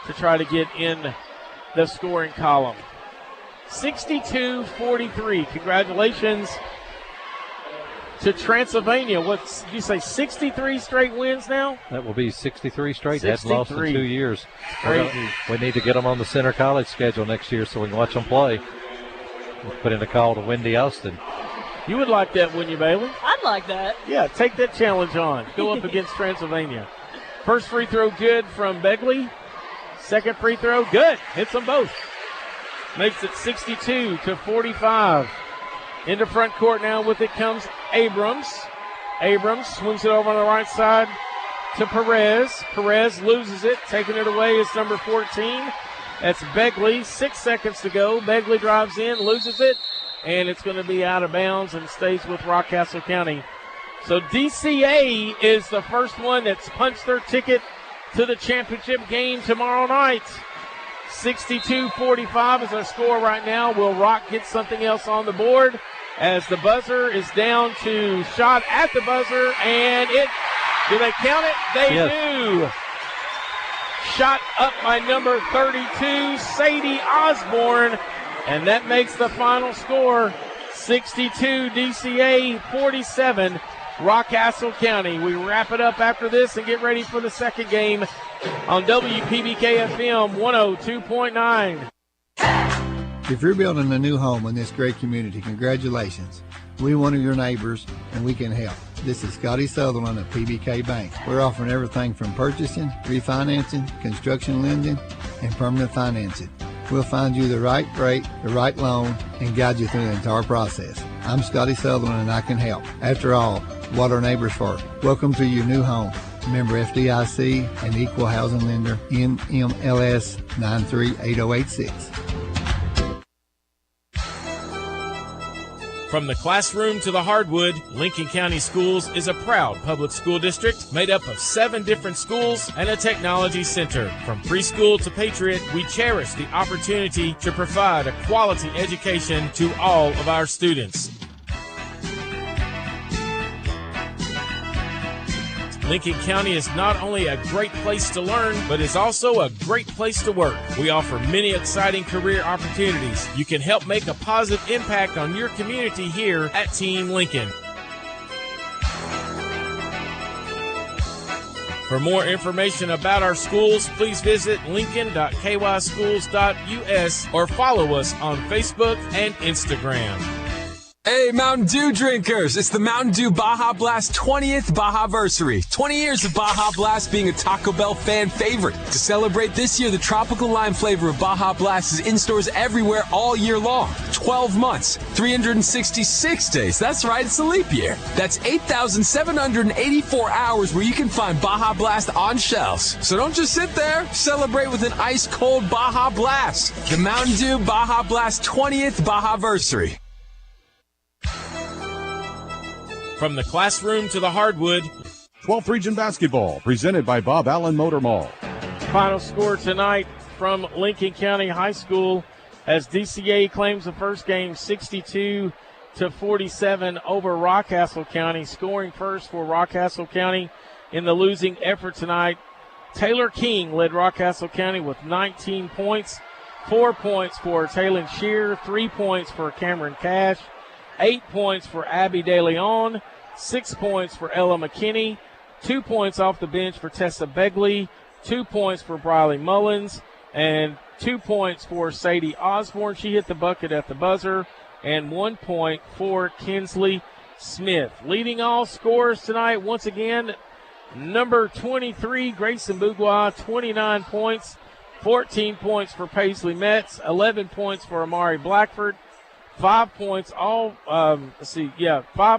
to try to get in the scoring column. 62-43. Congratulations to Transylvania. What did you say, 63 straight wins now? That will be 63 straight. 63. That's lost in 2 years. Crazy. We need to get them on the Center College schedule next year so we can watch them play. We'll put in a call to Wendy Austin. You would like that, wouldn't you, Bailey? I'd like that. Yeah, take that challenge on. Go up against Transylvania. First free throw good from Begley. Second free throw good. Hits them both. Makes it 62-45. Into front court now with it comes Abrams. Abrams swings it over on the right side to Perez. Perez loses it. Taking it away is number 14. That's Begley. 6 seconds to go. Begley drives in, loses it, and it's going to be out of bounds and stays with Rockcastle County. So DCA is the first one that's punched their ticket to the championship game tomorrow night. 62-45 is our score right now. Will Rock get something else on the board as the buzzer is down to shot at the buzzer, and do they count it? They do. Shot up by number 32, Sadie Osborne, and that makes the final score 62 DCA, 47 Rockcastle County. We wrap it up after this and get ready for the second game on WPBK FM 102.9. If you're building a new home in this great community, congratulations. We're one of your neighbors, and we can help. This is Scotty Sutherland of PBK Bank. We're offering everything from purchasing, refinancing, construction lending, and permanent financing. We'll find you the right rate, the right loan, and guide you through the entire process. I'm Scotty Sutherland, and I can help. After all, what are neighbors for? Welcome to your new home. Member FDIC and Equal Housing Lender, NMLS 938086. From the classroom to the hardwood, Lincoln County Schools is a proud public school district made up of 7 different schools and a technology center. From preschool to Patriot, we cherish the opportunity to provide a quality education to all of our students. Lincoln County is not only a great place to learn, but is also a great place to work. We offer many exciting career opportunities. You can help make a positive impact on your community here at Team Lincoln. For more information about our schools, please visit lincoln.kyschools.us or follow us on Facebook and Instagram. Hey, Mountain Dew drinkers! It's the Mountain Dew Baja Blast 20th Baja-versary. 20 years of Baja Blast being a Taco Bell fan favorite. To celebrate this year, the tropical lime flavor of Baja Blast is in stores everywhere all year long. 12 months, 366 days. That's right, it's a leap year. That's 8,784 hours where you can find Baja Blast on shelves. So don't just sit there. Celebrate with an ice-cold Baja Blast. The Mountain Dew Baja Blast 20th Baja-versary. From the classroom to the hardwood. 12th Region Basketball, presented by Bob Allen Motor Mall. Final score tonight from Lincoln County High School as DCA claims the first game 62-47 over Rockcastle County. Scoring first for Rockcastle County in the losing effort tonight. Taylor King led Rockcastle County with 19 points. 4 points for Taylor Shear, 3 points for Cameron Cash, 8 points for Abby De Leon, 6 points for Ella McKinney, 2 points off the bench for Tessa Begley, 2 points for Briley Mullins, and 2 points for Sadie Osborne. She hit the bucket at the buzzer, and 1 point for Kinsley Smith. Leading all scorers tonight, once again, number 23, Grayson Bourgois, 29 points, 14 points for Paisley Metz, 11 points for Amari Blackford, 5 points, 5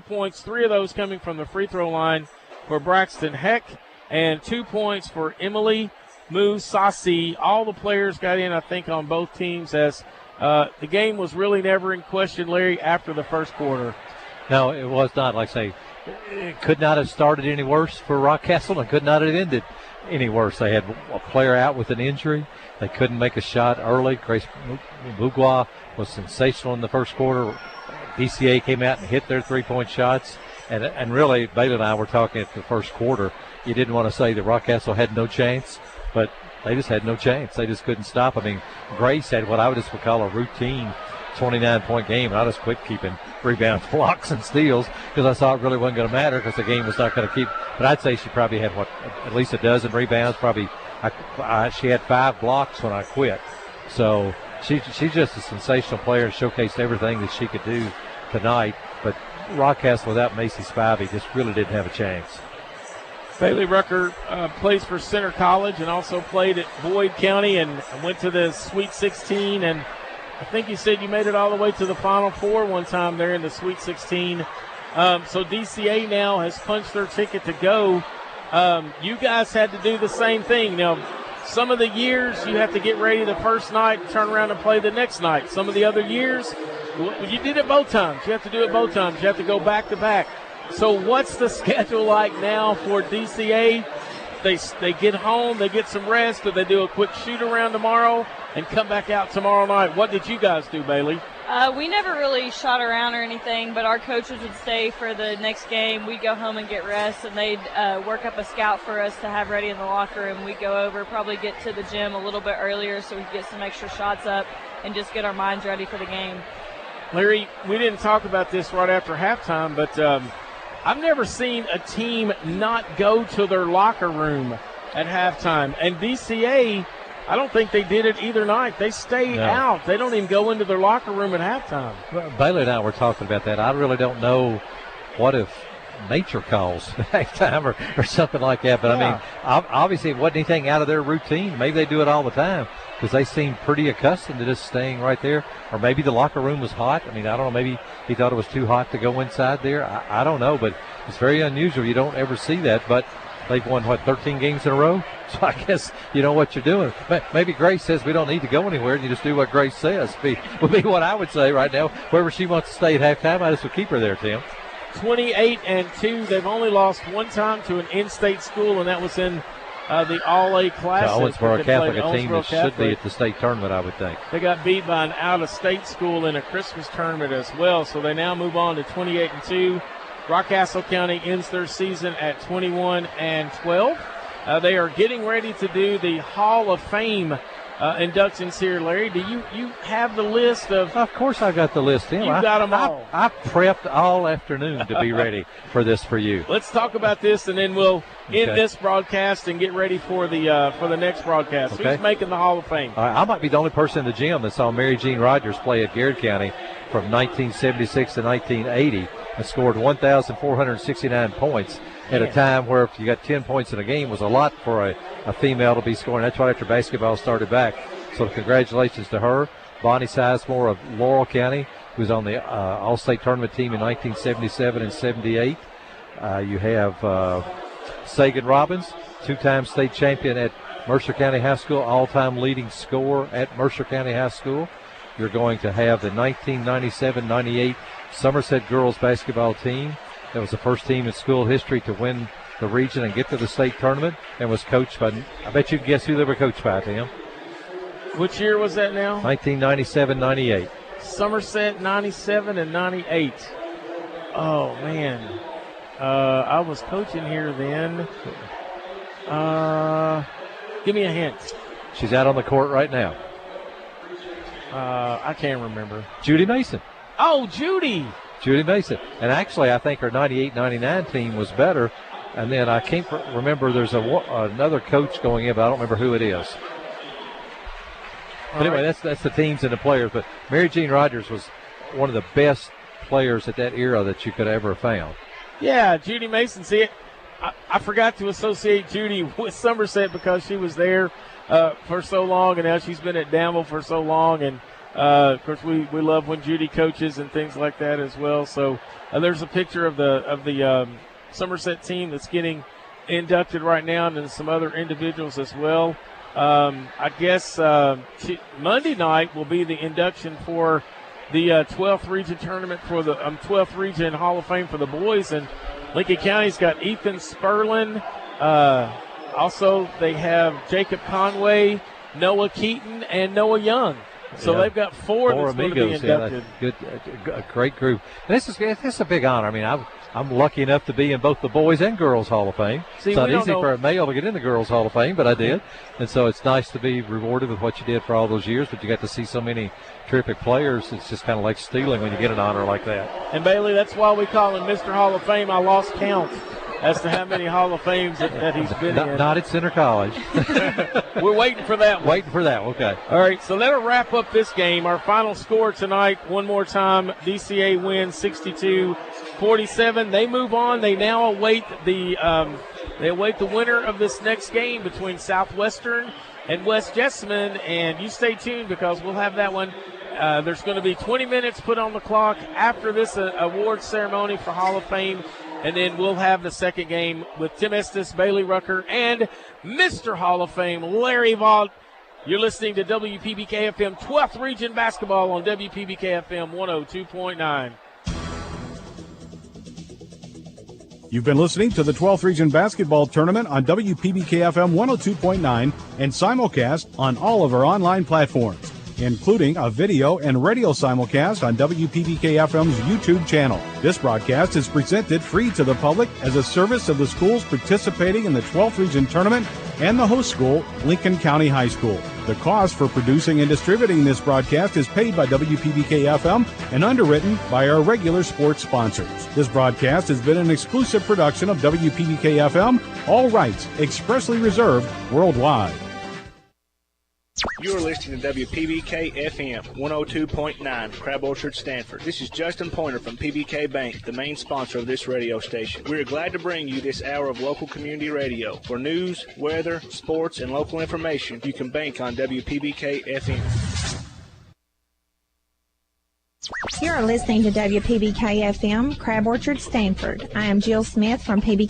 points, 3 of those coming from the free throw line for Braxton Heck, and 2 points for Emily Musasi. All the players got in, I think, on both teams as the game was really never in question, Larry, after the first quarter. No, it was not. Like I say, it could not have started any worse for Rockcastle and could not have ended any worse. They had a player out with an injury. They couldn't make a shot early. Grace Bourgois was sensational in the first quarter. DCA came out and hit their three-point shots. And really, Bailey and I were talking at the first quarter. You didn't want to say that Rockcastle had no chance, but they just had no chance. They just couldn't stop. I mean, Grace had what I would just call a routine 29-point game, and I just quit keeping rebounds, blocks, and steals because I thought it really wasn't going to matter because the game was not going to keep. But I'd say she probably had, at least a dozen rebounds. Probably she had 5 blocks when I quit. So she's just a sensational player and showcased everything that she could do tonight. But Rockcastle without Macy Spivey just really didn't have a chance. Bailey Rucker plays for Center College and also played at Boyd County and went to the Sweet 16. And I think you said you made it all the way to the Final Four one time there in the Sweet 16 So DCA now has punched their ticket to go. You guys had to do the same thing. Now, some of the years you have to get ready the first night, turn around and play the next night. Some of the other years, you did it both times. You have to do it both times. You have to go back to back. So what's the schedule like now for DCA? They get home, they get some rest, or they do a quick shoot around tomorrow and come back out tomorrow night. What did you guys do, Bailey? We never really shot around or anything, but our coaches would stay for the next game. We'd go home and get rest, and they'd work up a scout for us to have ready in the locker room. We'd go over, probably get to the gym a little bit earlier so we could get some extra shots up and just get our minds ready for the game. Larry, we didn't talk about this right after halftime, but I've never seen a team not go to their locker room at halftime. And DCA, I don't think they did it either night. They stay out. They don't even go into their locker room at halftime. Well, Bailey and I were talking about that. I really don't know what if nature calls halftime or something like that. But, I mean, obviously it wasn't anything out of their routine. Maybe they do it all the time because they seem pretty accustomed to just staying right there. Or maybe the locker room was hot. I mean, I don't know. Maybe he thought it was too hot to go inside there. I don't know. But it's very unusual. You don't ever see that. But they've won, 13 games in a row? So I guess you know what you're doing. Maybe Grace says we don't need to go anywhere, and you just do what Grace says. Would be what I would say right now. Wherever she wants to stay at halftime, I just would keep her there, Tim. 28-2. They've only lost one time to an in-state school, and that was in the All-A Classic. Owensboro Catholic, a team that should be at the state tournament, I would think. They got beat by an out-of-state school in a Christmas tournament as well, so they now move on to 28-2. Rockcastle County ends their season at 21-12. They are getting ready to do the Hall of Fame inductions here, Larry. Do you have the list of? Of course, I got the list. Tim. You got them all. I prepped all afternoon to be ready for this for you. Let's talk about this, and then we'll end this broadcast and get ready for the next broadcast. Okay. Who's making the Hall of Fame? I might be the only person in the gym that saw Mary Jean Rogers play at Garrett County from 1976 to 1980 and scored 1,469 points. At a time where if you got 10 points in a game was a lot for a female to be scoring. That's right after basketball started back. So congratulations to her. Bonnie Sizemore of Laurel County, who's on the All-State Tournament team in 1977 and 78. You have Sagan Robbins, two-time state champion at Mercer County High School, all-time leading scorer at Mercer County High School. You're going to have the 1997-98 Somerset girls basketball team. That was the first team in school history to win the region and get to the state tournament and was coached by, I bet you can guess who they were coached by, Tim. Which year was that now? 1997-98. Somerset 97 and 98. Oh, man. I was coaching here then. Give me a hint. She's out on the court right now. I can't remember. Judy Mason. Oh, Judy Mason. And actually, I think her 98-99 team was better. And then I can't remember, there's another coach going in, but I don't remember who it is. But anyway, that's the teams and the players. But Mary Jean Rogers was one of the best players at that era that you could ever have found. Yeah, Judy Mason. See, I forgot to associate Judy with Somerset because she was there for so long, and now she's been at Danville for so long. And of course, we love when Judy coaches and things like that as well. So there's a picture of the Somerset team that's getting inducted right now, and then some other individuals as well. I guess Monday night will be the induction for the 12th region tournament for the 12th region Hall of Fame for the boys, and Lincoln County's got Ethan Sperlin. Also, they have Jacob Conway, Noah Keaton, and Noah Young. So they've got four that's going to be inducted. Yeah, a great group. And this is a big honor. I mean, I'm lucky enough to be in both the Boys and Girls Hall of Fame. See, it's not easy for a male to get in the Girls Hall of Fame, but I did. And so it's nice to be rewarded with what you did for all those years, but you got to see so many terrific players. It's just kind of like stealing when you get an honor like that. And, Bailey, that's why we call him Mr. Hall of Fame. I lost count as to how many Hall of Fames that he's been in. Not at Center College. We're waiting for that one. Waiting for that, okay. All right, so that'll wrap up this game. Our final score tonight, one more time, DCA wins 62-47. They move on. They now await the winner of this next game between Southwestern and West Jessamine, and you stay tuned because we'll have that one there's going to be 20 minutes put on the clock after this award ceremony for Hall of Fame, and then we'll have the second game with Tim Estes, Bailey Rucker, and Mr. Hall of Fame, Larry Vaught. You're listening to WPBK FM 12th Region Basketball on WPBK FM 102.9. You've been listening to the 12th Region Basketball Tournament on WPBK FM 102.9 and simulcast on all of our online platforms, including a video and radio simulcast on WPBK FM's YouTube channel. This broadcast is presented free to the public as a service of the schools participating in the 12th Region Tournament and the host school, Lincoln County High School. The cost for producing and distributing this broadcast is paid by WPBK FM and underwritten by our regular sports sponsors. This broadcast has been an exclusive production of WPBK FM, all rights expressly reserved worldwide. You are listening to WPBK FM 102.9, Crab Orchard, Stanford. This is Justin Pointer from PBK Bank, the main sponsor of this radio station. We are glad to bring you this hour of local community radio. For news, weather, sports, and local information, you can bank on WPBK FM. You are listening to WPBK FM, Crab Orchard, Stanford. I am Jill Smith from PBK.